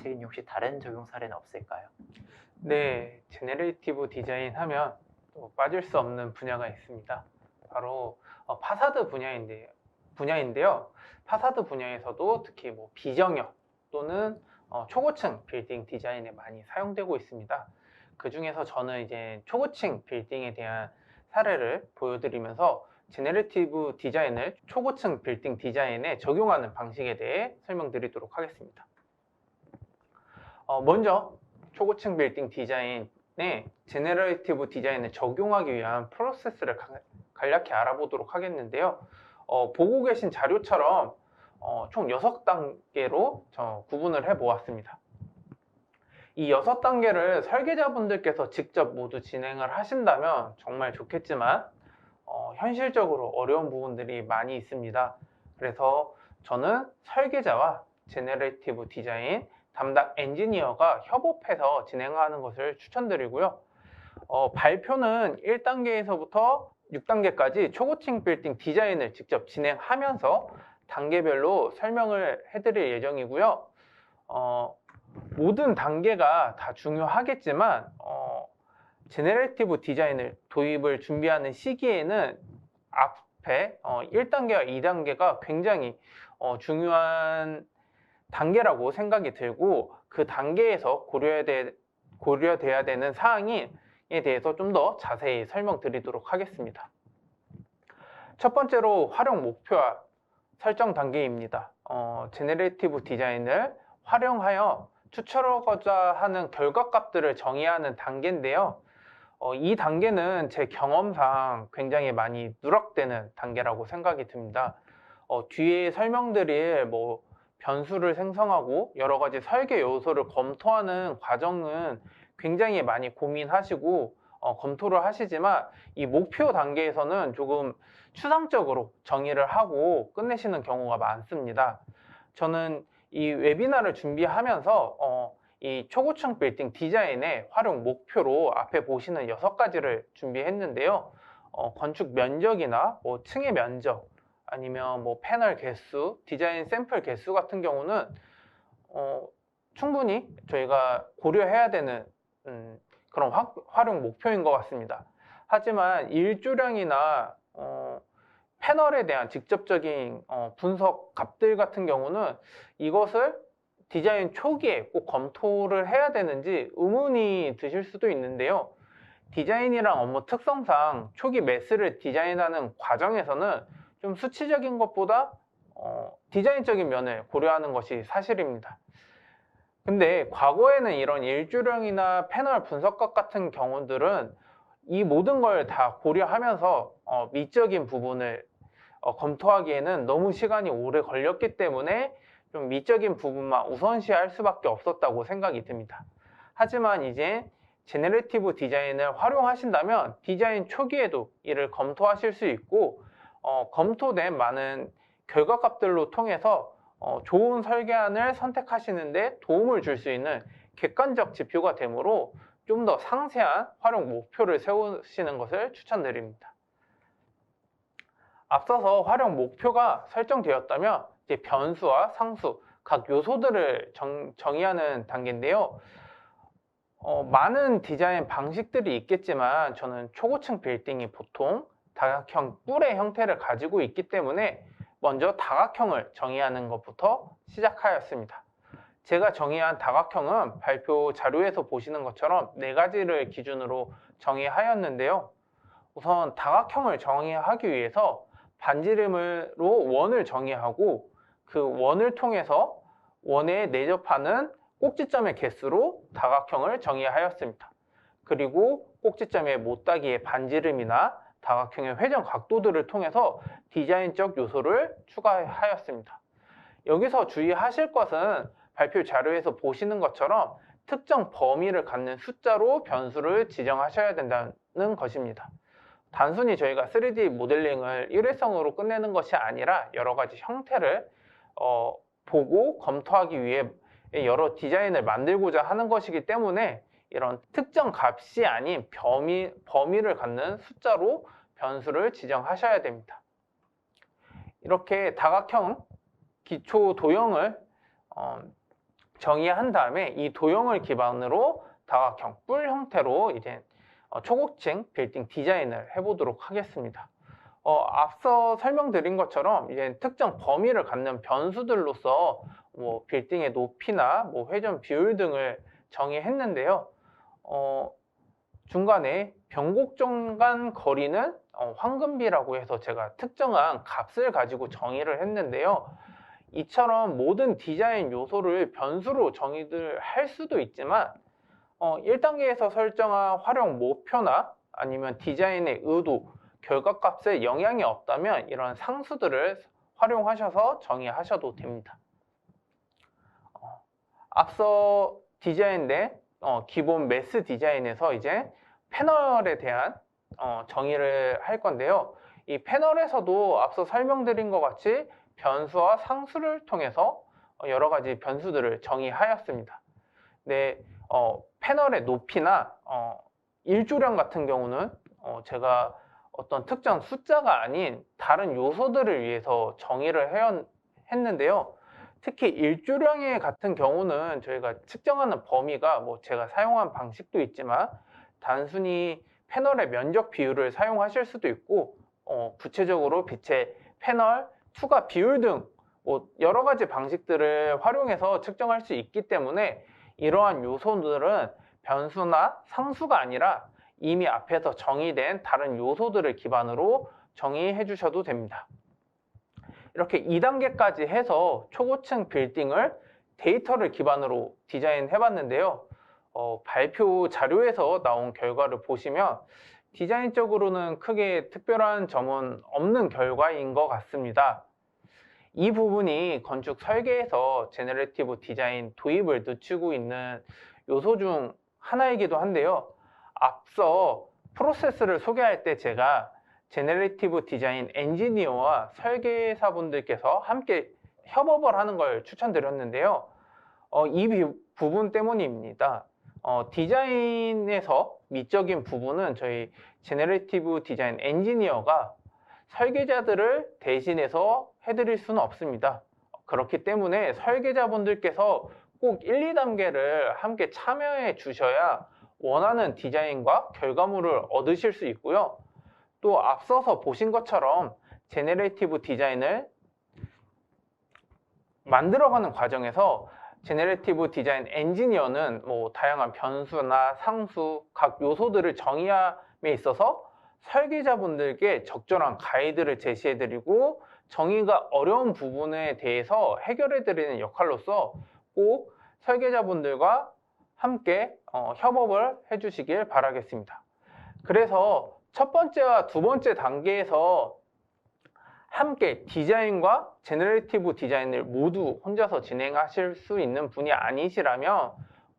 A: 채인이 혹시 다른 적용 사례는 없을까요?
B: 네, 제너레이티브 디자인 하면 또 빠질 수 없는 분야가 있습니다. 바로 파사드 분야인데요. 파사드 분야에서도 특히 비정형 또는 초고층 빌딩 디자인에 많이 사용되고 있습니다. 그 중에서 저는 이제 초고층 빌딩에 대한 사례를 보여드리면서 제너레이티브 디자인을 초고층 빌딩 디자인에 적용하는 방식에 대해 설명드리도록 하겠습니다. 먼저 초고층 빌딩 디자인에 제너레이티브 디자인을 적용하기 위한 프로세스를 간략히 알아보도록 하겠는데요. 보고 계신 자료처럼 총 6단계로 구분을 해 보았습니다. 이 6단계를 설계자분들께서 직접 모두 진행을 하신다면 정말 좋겠지만 현실적으로 어려운 부분들이 많이 있습니다. 그래서 저는 설계자와 제너레이티브 디자인 담당 엔지니어가 협업해서 진행하는 것을 추천드리고요. 발표는 1단계에서부터 6단계까지 초고층 빌딩 디자인을 직접 진행하면서 단계별로 설명을 해드릴 예정이고요. 모든 단계가 다 중요하겠지만 제너레이티브 디자인을 도입을 준비하는 시기에는 앞에 1단계와 2단계가 굉장히 중요한 단계라고 생각이 들고 그 단계에서 고려돼야 되는 사항에 대해서 좀 더 자세히 설명드리도록 하겠습니다. 첫 번째로 활용 목표와 설정 단계입니다. 제너레이티브 디자인을 활용하여 추출하고자 하는 결과값들을 정의하는 단계인데요. 이 단계는 제 경험상 굉장히 많이 누락되는 단계라고 생각이 듭니다. 뒤에 설명드릴 뭐 변수를 생성하고 여러 가지 설계 요소를 검토하는 과정은 굉장히 많이 고민하시고 검토를 하시지만 이 목표 단계에서는 조금 추상적으로 정의를 하고 끝내시는 경우가 많습니다. 저는 이 웨비나를 준비하면서 이 초고층 빌딩 디자인의 활용 목표로 앞에 보시는 6가지를 준비했는데요. 건축 면적이나 뭐 층의 면적, 아니면 뭐 패널 개수, 디자인 샘플 개수 같은 경우는 충분히 저희가 고려해야 되는 그런 활용 목표인 것 같습니다. 하지만 일조량이나 패널에 대한 직접적인 분석 값들 같은 경우는 이것을 디자인 초기에 꼭 검토를 해야 되는지 의문이 드실 수도 있는데요. 디자인이랑 업무 특성상 초기 매스를 디자인하는 과정에서는 좀 수치적인 것보다 디자인적인 면을 고려하는 것이 사실입니다. 근데 과거에는 이런 일조량이나 패널 분석값 같은 경우들은 이 모든 걸 다 고려하면서 미적인 부분을 검토하기에는 너무 시간이 오래 걸렸기 때문에 좀 미적인 부분만 우선시할 수밖에 없었다고 생각이 듭니다. 하지만 이제 제너레이티브 디자인을 활용하신다면 디자인 초기에도 이를 검토하실 수 있고 검토된 많은 결과값들로 통해서 좋은 설계안을 선택하시는데 도움을 줄 수 있는 객관적 지표가 되므로 좀 더 상세한 활용 목표를 세우시는 것을 추천드립니다. 앞서서 활용 목표가 설정되었다면 이제 변수와 상수, 각 요소들을 정의하는 단계인데요. 많은 디자인 방식들이 있겠지만 저는 초고층 빌딩이 보통 다각형 뿔의 형태를 가지고 있기 때문에 먼저 다각형을 정의하는 것부터 시작하였습니다. 제가 정의한 다각형은 발표 자료에서 보시는 것처럼 4가지를 기준으로 정의하였는데요. 우선 다각형을 정의하기 위해서 반지름으로 원을 정의하고 그 원을 통해서 원에 내접하는 꼭지점의 개수로 다각형을 정의하였습니다. 그리고 꼭지점의 못따기의 반지름이나 다각형의 회전 각도들을 통해서 디자인적 요소를 추가하였습니다. 여기서 주의하실 것은 발표 자료에서 보시는 것처럼 특정 범위를 갖는 숫자로 변수를 지정하셔야 된다는 것입니다. 단순히 저희가 3D 모델링을 일회성으로 끝내는 것이 아니라 여러 가지 형태를 보고 검토하기 위해 여러 디자인을 만들고자 하는 것이기 때문에 이런 특정 값이 아닌 범위를 갖는 숫자로 변수를 지정하셔야 됩니다. 이렇게 다각형 기초 도형을 정의한 다음에 이 도형을 기반으로 다각형 뿔 형태로 이제 초고층 빌딩 디자인을 해보도록 하겠습니다. 앞서 설명드린 것처럼 이제 특정 범위를 갖는 변수들로서 뭐 빌딩의 높이나 뭐 회전 비율 등을 정의했는데요. 중간에 변곡점 간 거리는 황금비라고 해서 제가 특정한 값을 가지고 정의를 했는데요. 이처럼 모든 디자인 요소를 변수로 정의를 할 수도 있지만 1단계에서 설정한 활용 목표나 아니면 디자인의 의도, 결과값에 영향이 없다면 이런 상수들을 활용하셔서 정의하셔도 됩니다. 앞서 디자인된 기본 매스 디자인에서 이제 패널에 대한 정의를 할 건데요. 이 패널에서도 앞서 설명드린 것 같이 변수와 상수를 통해서 여러 가지 변수들을 정의하였습니다. 네, 패널의 높이나 일조량 같은 경우는 제가 어떤 특정 숫자가 아닌 다른 요소들을 위해서 정의를 했는데요. 특히 일조량의 같은 경우는 저희가 측정하는 범위가 뭐 제가 사용한 방식도 있지만 단순히 패널의 면적 비율을 사용하실 수도 있고 구체적으로 빛의 패널, 투과 비율 등 뭐 여러 가지 방식들을 활용해서 측정할 수 있기 때문에 이러한 요소들은 변수나 상수가 아니라 이미 앞에서 정의된 다른 요소들을 기반으로 정의해 주셔도 됩니다. 이렇게 2단계까지 해서 초고층 빌딩을 데이터를 기반으로 디자인해 봤는데요. 발표 자료에서 나온 결과를 보시면 디자인적으로는 크게 특별한 점은 없는 결과인 것 같습니다. 이 부분이 건축 설계에서 제너레이티브 디자인 도입을 늦추고 있는 요소 중 하나이기도 한데요. 앞서 프로세스를 소개할 때 제가 제너레이티브 디자인 엔지니어와 설계사분들께서 함께 협업을 하는 걸 추천드렸는데요. 이 부분 때문입니다. 디자인에서 미적인 부분은 저희 제너레이티브 디자인 엔지니어가 설계자들을 대신해서 해드릴 수는 없습니다. 그렇기 때문에 설계자분들께서 꼭 1, 2단계를 함께 참여해 주셔야 원하는 디자인과 결과물을 얻으실 수 있고요. 또 앞서서 보신 것처럼 제너레이티브 디자인을 만들어가는 과정에서 제너레이티브 디자인 엔지니어는 뭐 다양한 변수나 상수, 각 요소들을 정의함에 있어서 설계자분들께 적절한 가이드를 제시해드리고 정의가 어려운 부분에 대해서 해결해드리는 역할로서 꼭 설계자분들과 함께 협업을 해주시길 바라겠습니다. 그래서 첫 번째와 두 번째 단계에서 함께 디자인과 제너레이티브 디자인을 모두 혼자서 진행하실 수 있는 분이 아니시라면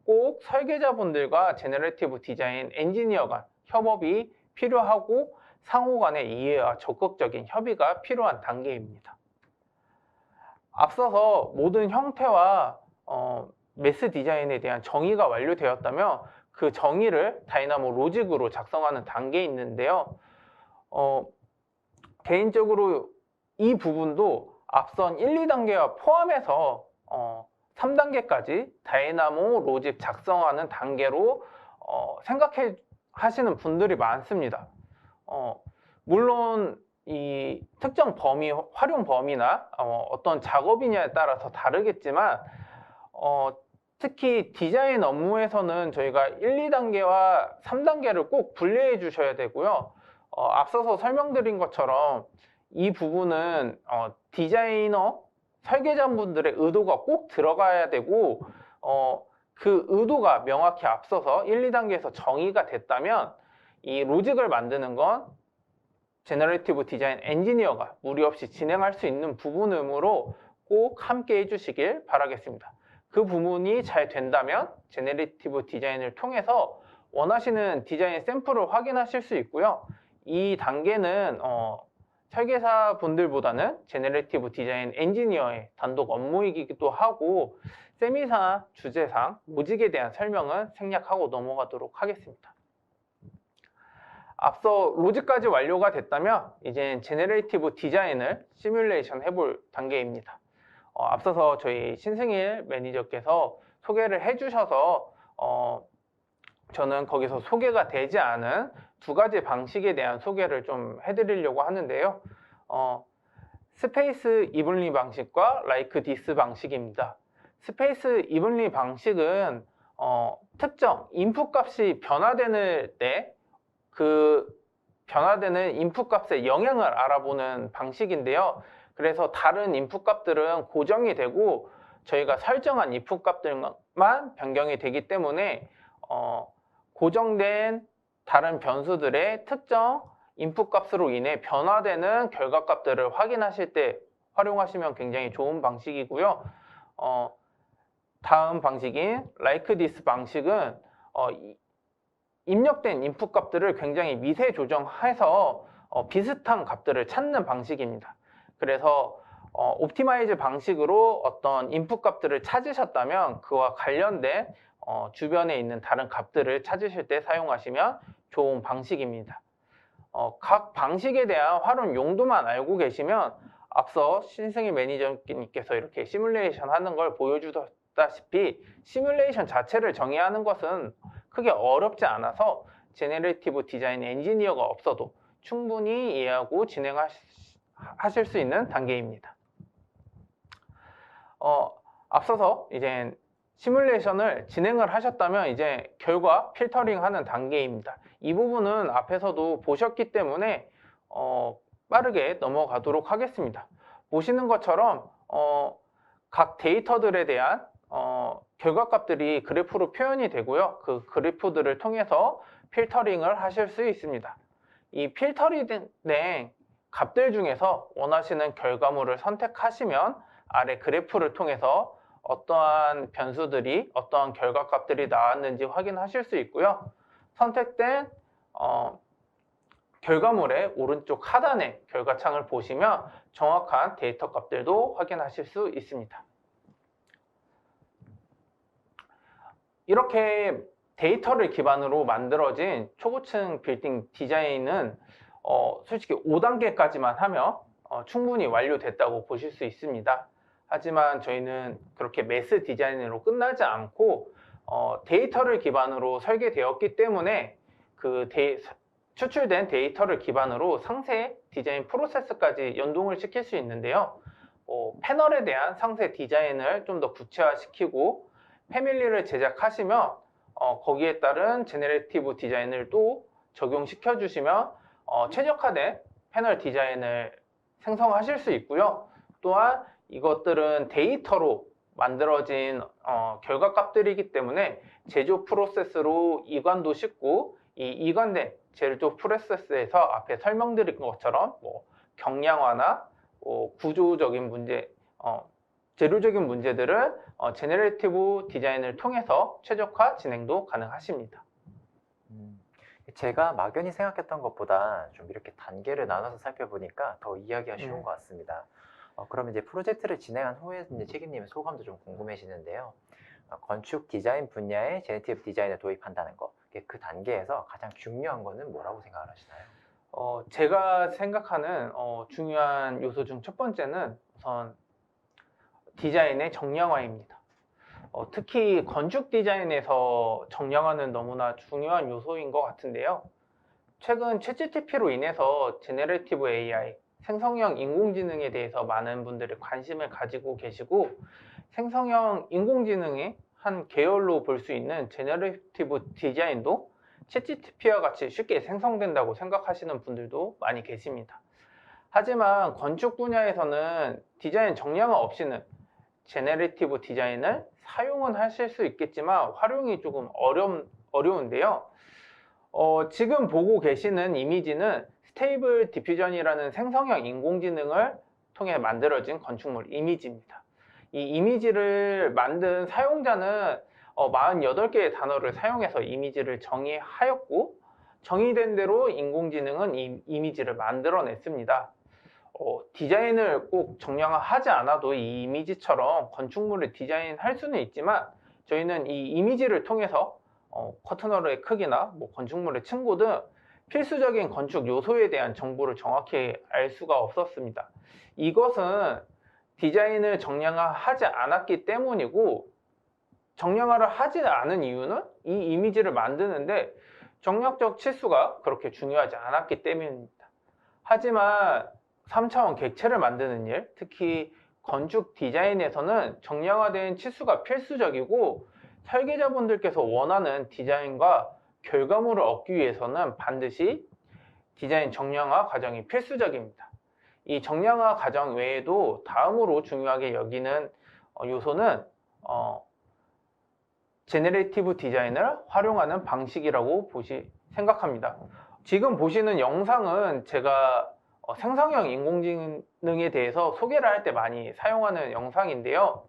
B: 꼭 설계자분들과 제너레이티브 디자인 엔지니어 간 협업이 필요하고 상호 간의 이해와 적극적인 협의가 필요한 단계입니다. 앞서서 모든 형태와 매스 디자인에 대한 정의가 완료되었다면 그 정의를 다이나모 로직으로 작성하는 단계에 있는데요. 개인적으로 이 부분도 앞선 1, 2단계와 포함해서 3단계까지 다이나모 로직 작성하는 단계로 생각해 하시는 분들이 많습니다. 물론 이 특정 범위, 활용 범위나 어떤 작업이냐에 따라서 다르겠지만 특히 디자인 업무에서는 저희가 1, 2단계와 3단계를 꼭 분리해 주셔야 되고요. 앞서서 설명드린 것처럼 이 부분은 디자이너, 설계자분들의 의도가 꼭 들어가야 되고 그 의도가 명확히 앞서서 1, 2단계에서 정의가 됐다면 이 로직을 만드는 건 제너레이티브 디자인 엔지니어가 무리 없이 진행할 수 있는 부분이므로 꼭 함께 해주시길 바라겠습니다. 그 부분이 잘 된다면 제너레이티브 디자인을 통해서 원하시는 디자인 샘플을 확인하실 수 있고요. 이 단계는 설계사 분들보다는 제너레이티브 디자인 엔지니어의 단독 업무이기도 하고 세미사 주제상 로직에 대한 설명은 생략하고 넘어가도록 하겠습니다. 앞서 로직까지 완료가 됐다면 이제 제너레이티브 디자인을 시뮬레이션 해볼 단계입니다. 앞서서 저희 신승일 매니저께서 소개를 해주셔서 저는 거기서 소개가 되지 않은 두 가지 방식에 대한 소개를 좀 해드리려고 하는데요. 스페이스 이븐리 방식과 라이크 디스 방식입니다. 스페이스 이븐리 방식은 특정 인풋 값이 변화되는 때 그 변화되는 인풋 값의 영향을 알아보는 방식인데요. 그래서 다른 인풋 값들은 고정이 되고 저희가 설정한 인풋 값들만 변경이 되기 때문에 고정된 다른 변수들의 특정 인풋 값으로 인해 변화되는 결과 값들을 확인하실 때 활용하시면 굉장히 좋은 방식이고요. 다음 방식인 like this 방식은 입력된 인풋 값들을 굉장히 미세 조정해서 비슷한 값들을 찾는 방식입니다. 그래서 옵티마이즈 방식으로 어떤 인풋 값들을 찾으셨다면 그와 관련된 주변에 있는 다른 값들을 찾으실 때 사용하시면 좋은 방식입니다. 각 방식에 대한 활용 용도만 알고 계시면 앞서 신승희 매니저님께서 이렇게 시뮬레이션 하는 걸 보여주셨다시피 시뮬레이션 자체를 정의하는 것은 크게 어렵지 않아서 제너레이티브 디자인 엔지니어가 없어도 충분히 이해하고 진행하실 수 있는 단계입니다. 앞서서 이제 시뮬레이션을 진행을 하셨다면 이제 결과 필터링 하는 단계입니다. 이 부분은 앞에서도 보셨기 때문에 빠르게 넘어가도록 하겠습니다. 보시는 것처럼 각 데이터들에 대한 결과값들이 그래프로 표현이 되고요. 그 그래프들을 통해서 필터링을 하실 수 있습니다. 이 필터링된 값들 중에서 원하시는 결과물을 선택하시면 아래 그래프를 통해서 어떠한 변수들이 어떠한 결과값들이 나왔는지 확인하실 수 있고요. 선택된 결과물의 오른쪽 하단의 결과창을 보시면 정확한 데이터 값들도 확인하실 수 있습니다. 이렇게 데이터를 기반으로 만들어진 초고층 빌딩 디자인은 솔직히 5단계까지만 하면 충분히 완료됐다고 보실 수 있습니다. 하지만 저희는 그렇게 매스 디자인으로 끝나지 않고 데이터를 기반으로 설계되었기 때문에 그 추출된 데이터를 기반으로 상세 디자인 프로세스까지 연동을 시킬 수 있는데요. 패널에 대한 상세 디자인을 좀 더 구체화시키고 패밀리를 제작하시면 거기에 따른 제네레이티브 디자인을 또 적용시켜 주시면 최적화된 패널 디자인을 생성하실 수 있고요. 또한 이것들은 데이터로 만들어진 결과값들이기 때문에 제조 프로세스로 이관도 쉽고 이 이관된 제조 프로세스에서 앞에 설명드린 것처럼 경량화나 구조적인 문제, 재료적인 문제들을 제네레이티브 디자인을 통해서 최적화 진행도 가능하십니다.
A: 제가 막연히 생각했던 것보다 좀 이렇게 단계를 나눠서 살펴보니까 더 이해하기가 쉬운 것 같습니다. 그러면 이제 프로젝트를 진행한 후에 이제 책임님의 소감도 좀 궁금해지는데요. 건축 디자인 분야의 제네티브 디자인을 도입한다는 거, 그 단계에서 가장 중요한 거는 뭐라고 생각을 하시나요?
B: 제가 생각하는 중요한 요소 중 첫 번째는 우선 디자인의 정량화입니다. 특히 건축 디자인에서 정량화는 너무나 중요한 요소인 것 같은데요. 최근 챗GPT로 인해서 제네레이티브 AI, 생성형 인공지능에 대해서 많은 분들이 관심을 가지고 계시고 생성형 인공지능의 한 계열로 볼 수 있는 제네레이티브 디자인도 챗GPT와 같이 쉽게 생성된다고 생각하시는 분들도 많이 계십니다. 하지만 건축 분야에서는 디자인 정량화 없이는 제네레이티브 디자인을 사용은 하실 수 있겠지만 활용이 조금 어려운데요. 지금 보고 계시는 이미지는 스테이블 디퓨전이라는 생성형 인공지능을 통해 만들어진 건축물 이미지입니다. 이 이미지를 만든 사용자는 48개의 단어를 사용해서 이미지를 정의하였고 정의된 대로 인공지능은 이 이미지를 만들어냈습니다. 디자인을 꼭 정량화하지 않아도 이 이미지처럼 건축물을 디자인할 수는 있지만 저희는 이 이미지를 통해서 커튼홀의 크기나 건축물의 층고 등 필수적인 건축 요소에 대한 정보를 정확히 알 수가 없었습니다. 이것은 디자인을 정량화하지 않았기 때문이고 정량화를 하지 않은 이유는 이 이미지를 만드는데 정략적 치수가 그렇게 중요하지 않았기 때문입니다. 하지만 3차원 객체를 만드는 일, 특히 건축 디자인에서는 정량화된 치수가 필수적이고 설계자분들께서 원하는 디자인과 결과물을 얻기 위해서는 반드시 디자인 정량화 과정이 필수적입니다. 이 정량화 과정 외에도 다음으로 중요하게 여기는 요소는 제네레이티브 디자인을 활용하는 방식이라고 생각합니다. 지금 보시는 영상은 제가 생성형 인공지능에 대해서 소개를 할 때 많이 사용하는 영상인데요.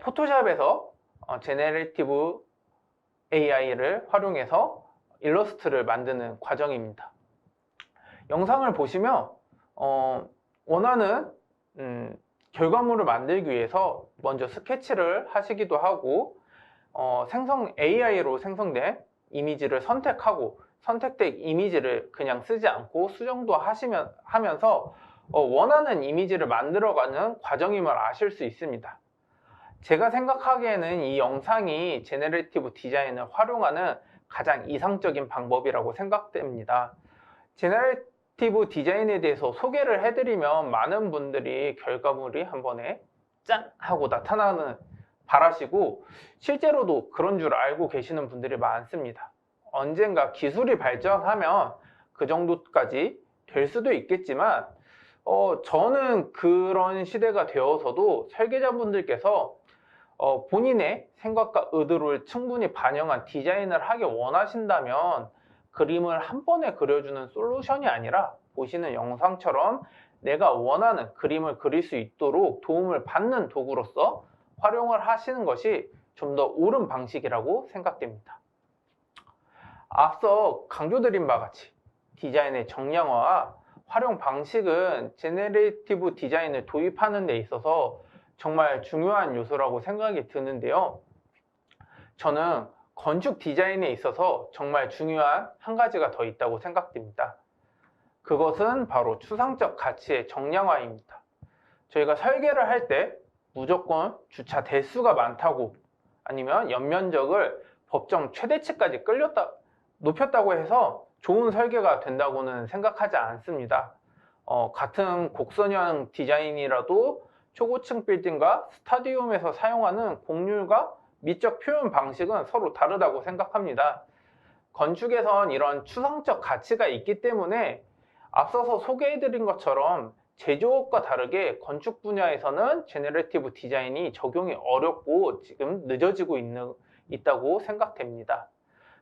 B: 포토샵에서 제네레이티브 AI를 활용해서 일러스트를 만드는 과정입니다. 영상을 보시면 원하는 결과물을 만들기 위해서 먼저 스케치를 하시기도 하고 AI로 생성된 이미지를 선택하고 선택된 이미지를 그냥 쓰지 않고 수정도 하면서 원하는 이미지를 만들어가는 과정임을 아실 수 있습니다. 제가 생각하기에는 이 영상이 제네레이티브 디자인을 활용하는 가장 이상적인 방법이라고 생각됩니다. 제네레이티브 디자인에 대해서 소개를 해드리면 많은 분들이 결과물이 한 번에 짠! 하고 나타나는 바라시고 실제로도 그런 줄 알고 계시는 분들이 많습니다. 언젠가 기술이 발전하면 그 정도까지 될 수도 있겠지만 저는 그런 시대가 되어서도 설계자분들께서 본인의 생각과 의도를 충분히 반영한 디자인을 하길 원하신다면 그림을 한 번에 그려주는 솔루션이 아니라 보시는 영상처럼 내가 원하는 그림을 그릴 수 있도록 도움을 받는 도구로서 활용을 하시는 것이 좀 더 옳은 방식이라고 생각됩니다. 앞서 강조드린 바와 같이 디자인의 정량화와 활용 방식은 제네레이티브 디자인을 도입하는 데 있어서 정말 중요한 요소라고 생각이 드는데요. 저는 건축 디자인에 있어서 정말 중요한 한 가지가 더 있다고 생각됩니다. 그것은 바로 추상적 가치의 정량화입니다. 저희가 설계를 할 때 무조건 주차 대수가 많다고 아니면 연면적을 법정 최대치까지 높였다고 해서 좋은 설계가 된다고는 생각하지 않습니다. 같은 곡선형 디자인이라도 초고층 빌딩과 스타디움에서 사용하는 곡률과 미적 표현 방식은 서로 다르다고 생각합니다. 건축에선 이런 추상적 가치가 있기 때문에 앞서서 소개해드린 것처럼 제조업과 다르게 건축 분야에서는 제너레이티브 디자인이 적용이 어렵고 지금 늦어지고 있다고 생각됩니다.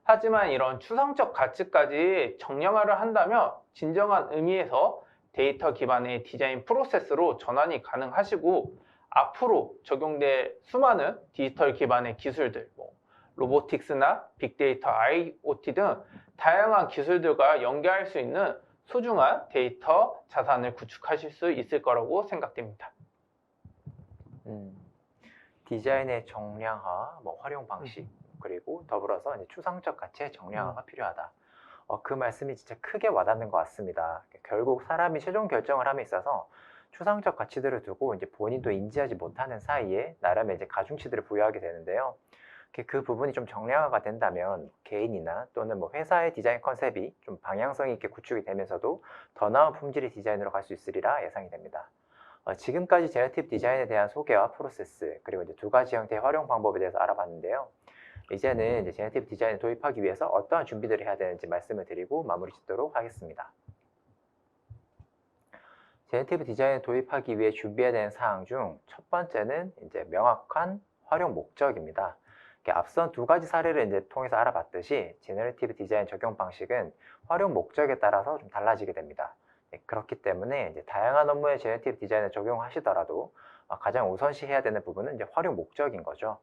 B: 하지만 이런 추상적 가치까지 정량화를 한다면 진정한 의미에서 데이터 기반의 디자인 프로세스로 전환이 가능하시고 앞으로 적용될 수많은 디지털 기반의 기술들, 로보틱스나 빅데이터, IoT 등 다양한 기술들과 연계할 수 있는 소중한 데이터 자산을 구축하실 수 있을 거라고 생각됩니다.
A: 디자인의 정량화, 활용 방식, 그리고 더불어서 이제 추상적 가치의 정량화가 필요하다. 그 말씀이 진짜 크게 와닿는 것 같습니다. 결국 사람이 최종 결정을 함에 있어서 추상적 가치들을 두고 이제 본인도 인지하지 못하는 사이에 나름의 이제 가중치들을 부여하게 되는데요. 그 부분이 좀 정량화가 된다면 개인이나 또는 회사의 디자인 컨셉이 좀 방향성 있게 구축이 되면서도 더 나은 품질의 디자인으로 갈 수 있으리라 예상이 됩니다. 지금까지 제너레이티브 디자인에 대한 소개와 프로세스, 그리고 이제 두 가지 형태의 활용 방법에 대해서 알아봤는데요. 이제는 이제 제너레이티브 디자인을 도입하기 위해서 어떠한 준비들을 해야 되는지 말씀을 드리고 마무리 짓도록 하겠습니다. 제너레이티브 디자인을 도입하기 위해 준비해야 되는 사항 중 첫 번째는 이제 명확한 활용 목적입니다. 앞선 두 가지 사례를 이제 통해서 알아봤듯이 제너레이티브 디자인 적용 방식은 활용 목적에 따라서 좀 달라지게 됩니다. 그렇기 때문에 이제 다양한 업무에 제너레이티브 디자인을 적용하시더라도 가장 우선시해야 되는 부분은 이제 활용 목적인 거죠.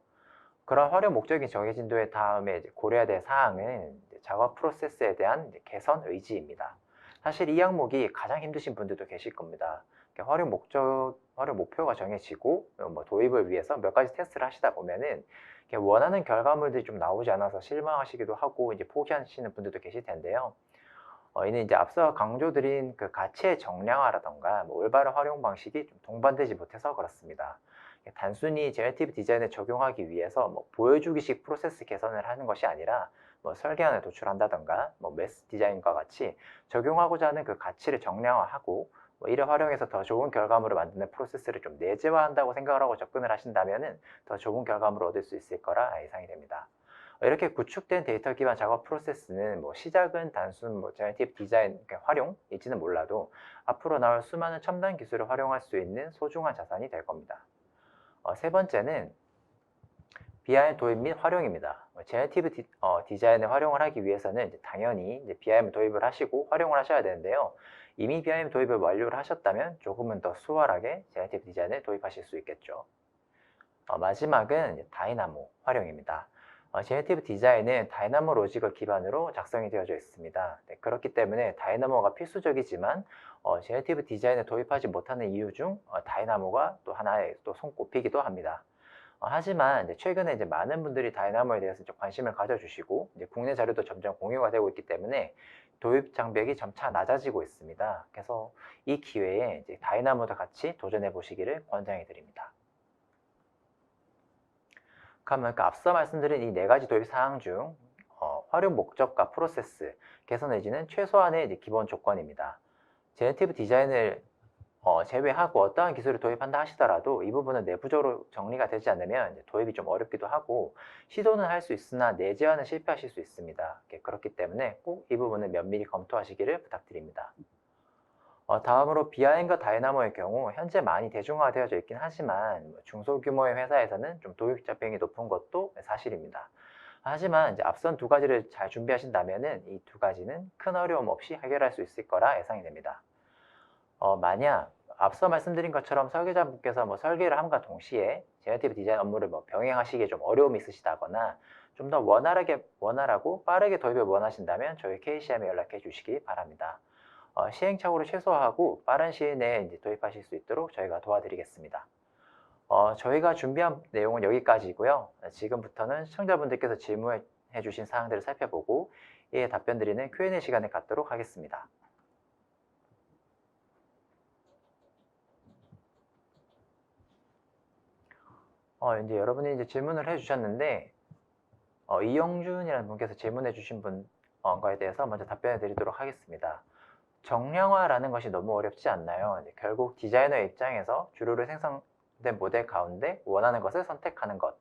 A: 그런 활용 목적이 정해진 뒤에 다음에 이제 고려해야 될 사항은 이제 작업 프로세스에 대한 이제 개선 의지입니다. 사실 이 항목이 가장 힘드신 분들도 계실 겁니다. 활용 목표가 정해지고 도입을 위해서 몇 가지 테스트를 하시다 보면은 원하는 결과물들이 좀 나오지 않아서 실망하시기도 하고 이제 포기하시는 분들도 계실 텐데요. 이는 이제 앞서 강조드린 그 가치의 정량화라던가 올바른 활용 방식이 좀 동반되지 못해서 그렇습니다. 단순히 제너레이티브 디자인을 적용하기 위해서 보여주기식 프로세스 개선을 하는 것이 아니라 설계안을 도출한다던가 매스 디자인과 같이 적용하고자 하는 그 가치를 정량화하고 이를 활용해서 더 좋은 결과물을 만드는 프로세스를 좀 내재화한다고 생각을 하고 접근을 하신다면 더 좋은 결과물을 얻을 수 있을 거라 예상이 됩니다. 이렇게 구축된 데이터 기반 작업 프로세스는 시작은 단순 제너레이티브 디자인 활용일지는 몰라도 앞으로 나올 수많은 첨단 기술을 활용할 수 있는 소중한 자산이 될 겁니다. 세 번째는 BIM 도입 및 활용입니다. 제너레이티브 디자인을 활용을 하기 위해서는 이제 당연히 이제 BIM 도입을 하시고 활용을 하셔야 되는데요. 이미 BIM 도입을 완료를 하셨다면 조금은 더 수월하게 제너레이티브 디자인을 도입하실 수 있겠죠. 마지막은 이제 다이나모 활용입니다. 제너레이티브 디자인은 다이나모 로직을 기반으로 작성이 되어져 있습니다. 그렇기 때문에 다이나모가 필수적이지만 제너레이티브 디자인을 도입하지 못하는 이유 중 다이나모가 또 하나의 또 손꼽히기도 합니다. 하지만 이제 최근에 이제 많은 분들이 다이나모에 대해서 관심을 가져주시고 이제 국내 자료도 점점 공유가 되고 있기 때문에 도입 장벽이 점차 낮아지고 있습니다. 그래서 이 기회에 이제 다이나모도 같이 도전해 보시기를 권장해 드립니다. 그러면 앞서 말씀드린 이 네 가지 도입 사항 중 활용 목적과 프로세스, 개선 의지는 최소한의 이제 기본 조건입니다. 제너레이티브 디자인을 제외하고 어떠한 기술을 도입한다 하시더라도 이 부분은 내부적으로 정리가 되지 않으면 이제 도입이 좀 어렵기도 하고 시도는 할 수 있으나 내재화는 실패하실 수 있습니다. 그렇기 때문에 꼭 이 부분을 면밀히 검토하시기를 부탁드립니다. 다음으로 비하인과 다이나모의 경우 현재 많이 대중화되어져 있긴 하지만 중소규모의 회사에서는 좀 도입자 비용이 높은 것도 사실입니다. 하지만 이제 앞선 두 가지를 잘 준비하신다면은 이 두 가지는 큰 어려움 없이 해결할 수 있을 거라 예상이 됩니다. 만약 앞서 말씀드린 것처럼 설계자분께서 뭐 설계를 함과 동시에 제너티브 디자인 업무를 뭐 병행하시기에 좀 어려움이 있으시다거나 좀 더 원활하고 빠르게 도입을 원하신다면 저희 KCM에 연락해 주시기 바랍니다. 시행착오를 최소화하고 빠른 시일 내에 이제 도입하실 수 있도록 저희가 도와드리겠습니다. 저희가 준비한 내용은 여기까지고요. 지금부터는 시청자분들께서 질문해 주신 사항들을 살펴보고 이에 답변 드리는 Q&A 시간을 갖도록 하겠습니다. 이제 여러분이 이제 질문을 해주셨는데, 이영준이라는 분께서 질문해 주신 거에 대해서 먼저 답변해 드리도록 하겠습니다. 정량화라는 것이 너무 어렵지 않나요? 결국 디자이너의 입장에서 주류로 생성된 모델 가운데 원하는 것을 선택하는 것,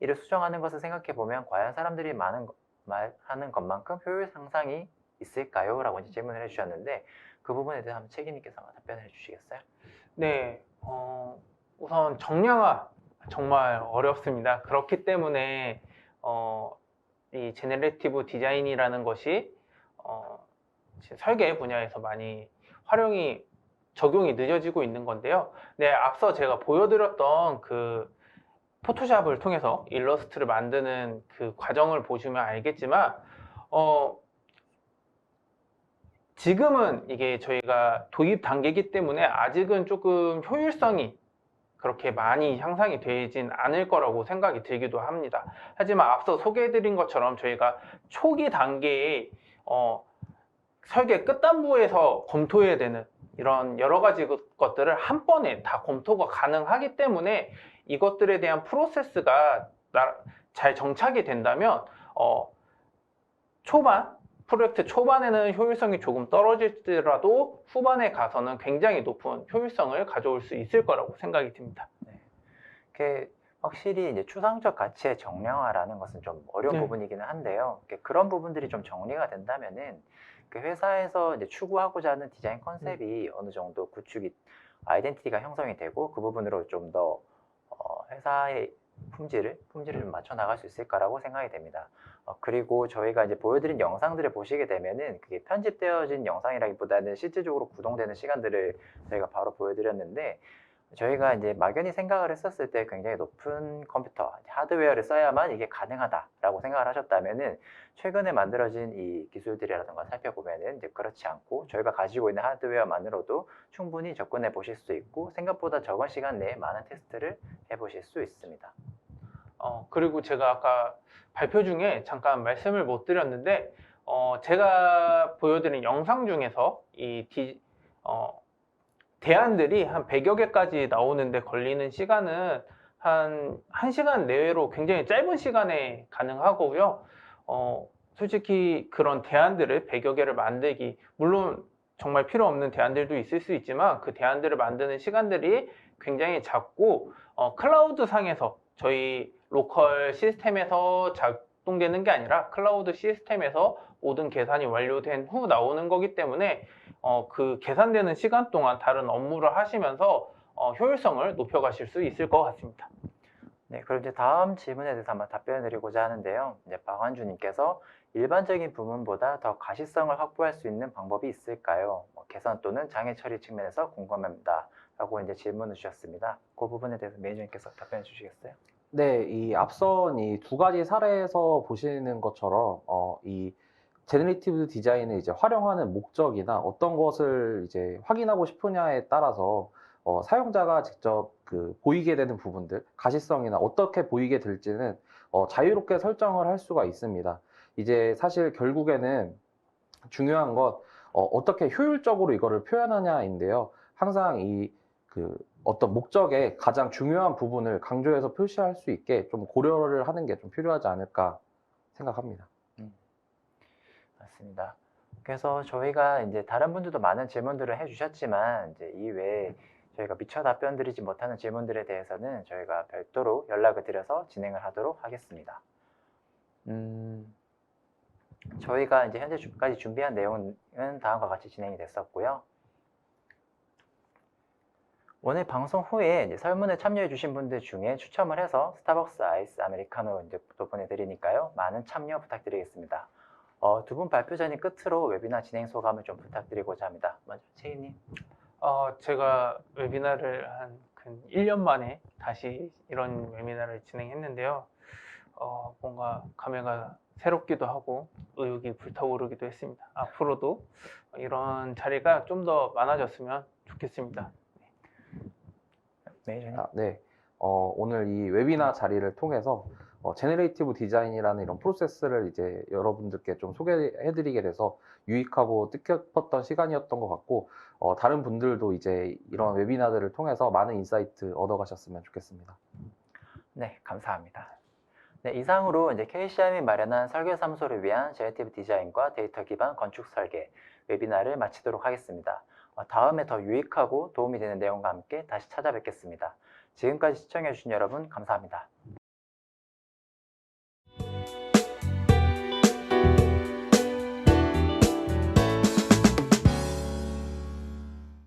A: 이를 수정하는 것을 생각해 보면 과연 사람들이 말하는 것만큼 효율 상상이 있을까요? 라고 이제 질문을 해주셨는데 그 부분에 대해서 한번 책임님께서 한번 답변해 주시겠어요?
B: 네, 우선 정량화 정말 어렵습니다. 그렇기 때문에 이 제너레이티브 디자인이라는 것이 설계 분야에서 많이 적용이 늦어지고 있는 건데요. 네, 앞서 제가 보여드렸던 그 포토샵을 통해서 일러스트를 만드는 그 과정을 보시면 알겠지만 지금은 이게 저희가 도입 단계이기 때문에 아직은 조금 효율성이 그렇게 많이 향상이 되진 않을 거라고 생각이 들기도 합니다. 하지만 앞서 소개해드린 것처럼 저희가 초기 단계에 설계 끝단부에서 검토해야 되는 이런 여러 가지 것들을 한 번에 다 검토가 가능하기 때문에 이것들에 대한 프로세스가 잘 정착이 된다면 프로젝트 초반에는 효율성이 조금 떨어질지라도 후반에 가서는 굉장히 높은 효율성을 가져올 수 있을 거라고 생각이 듭니다.
A: 네. 확실히 이제 추상적 가치의 정량화라는 것은 좀 어려운
B: 네.
A: 부분이기는 한데요. 그런 부분들이 좀 정리가 된다면은 그 회사에서 이제 추구하고자 하는 디자인 컨셉이 어느 정도 아이덴티티가 형성이 되고 그 부분으로 좀 더 회사의 품질을 좀 맞춰 나갈 수 있을 거라고 생각이 됩니다. 그리고 저희가 이제 보여드린 영상들을 보시게 되면은 그게 편집되어진 영상이라기보다는 실질적으로 구동되는 시간들을 저희가 바로 보여드렸는데 저희가 이제 막연히 생각을 했었을 때 굉장히 높은 컴퓨터, 하드웨어를 써야만 이게 가능하다라고 생각을 하셨다면은 최근에 만들어진 이 기술들이라든가 살펴보면은 이제 그렇지 않고 저희가 가지고 있는 하드웨어만으로도 충분히 접근해 보실 수 있고 생각보다 적은 시간 내에 많은 테스트를 해 보실 수 있습니다.
B: 그리고 제가 아까 발표 중에 잠깐 말씀을 못 드렸는데 제가 보여드린 영상 중에서 대안들이 한 100여 개까지 나오는데 걸리는 시간은 한 1시간 내외로 굉장히 짧은 시간에 가능하고요. 솔직히 그런 대안들을 100여 개를 만들기, 물론 정말 필요 없는 대안들도 있을 수 있지만 그 대안들을 만드는 시간들이 굉장히 작고 클라우드 상에서 저희 로컬 시스템에서 작동되는 게 아니라 클라우드 시스템에서 모든 계산이 완료된 후 나오는 거기 때문에 그 계산되는 시간 동안 다른 업무를 하시면서 효율성을 높여가실 수 있을 것 같습니다.
A: 네, 그럼 이제 다음 질문에 대해서 한번 답변을 드리고자 하는데요. 이제 박완주님께서 일반적인 부문보다 더 가시성을 확보할 수 있는 방법이 있을까요? 개선 또는 장애 처리 측면에서 궁금합니다. 라고 이제 질문을 주셨습니다. 그 부분에 대해서 매니저님께서 답변해 주시겠어요?
C: 네, 이 앞선 이 두 가지 사례에서 보시는 것처럼 이 제너레이티브 디자인을 이제 활용하는 목적이나 어떤 것을 이제 확인하고 싶으냐에 따라서 사용자가 직접 그 보이게 되는 부분들, 가시성이나 어떻게 보이게 될지는 자유롭게 설정을 할 수가 있습니다. 이제 사실 결국에는 중요한 건 어떻게 효율적으로 이거를 표현하냐인데요. 항상 그 어떤 목적의 가장 중요한 부분을 강조해서 표시할 수 있게 좀 고려를 하는 게 좀 필요하지 않을까 생각합니다.
A: 맞습니다. 그래서 저희가 이제 다른 분들도 많은 질문들을 해주셨지만 이제 이외에 저희가 미처 답변 드리지 못하는 질문들에 대해서는 저희가 별도로 연락을 드려서 진행을 하도록 하겠습니다. 저희가 이제 현재까지 준비한 내용은 다음과 같이 진행이 됐었고요. 오늘 방송 후에 이제 설문에 참여해 주신 분들 중에 추첨을 해서 스타벅스 아이스 아메리카노 이제 또 보내드리니까요. 많은 참여 부탁드리겠습니다. 두 분 발표 전인 끝으로 웨비나 진행 소감을 좀 부탁드리고자 합니다. 먼저 채희님.
B: 제가 웨비나를 한 1년 만에 다시 이런 웨비나를 진행했는데요. 뭔가 감회가 새롭기도 하고 의욕이 불타오르기도 했습니다. 앞으로도 이런 자리가 좀 더 많아졌으면 좋겠습니다.
A: 네,
C: 네. 오늘 이 웨비나 자리를 통해서 제너레이티브 디자인이라는 이런 프로세스를 이제 여러분들께 좀 소개해드리게 돼서 유익하고 뜻깊었던 시간이었던 것 같고, 다른 분들도 이제 이런 웨비나들을 통해서 많은 인사이트 얻어가셨으면 좋겠습니다.
A: 네, 감사합니다. 네, 이상으로 이제 KCM이 마련한 설계사무소를 위한 제네티브 디자인과 데이터 기반 건축 설계 웨비나를 마치도록 하겠습니다. 다음에 더 유익하고 도움이 되는 내용과 함께 다시 찾아뵙겠습니다. 지금까지 시청해주신 여러분 감사합니다.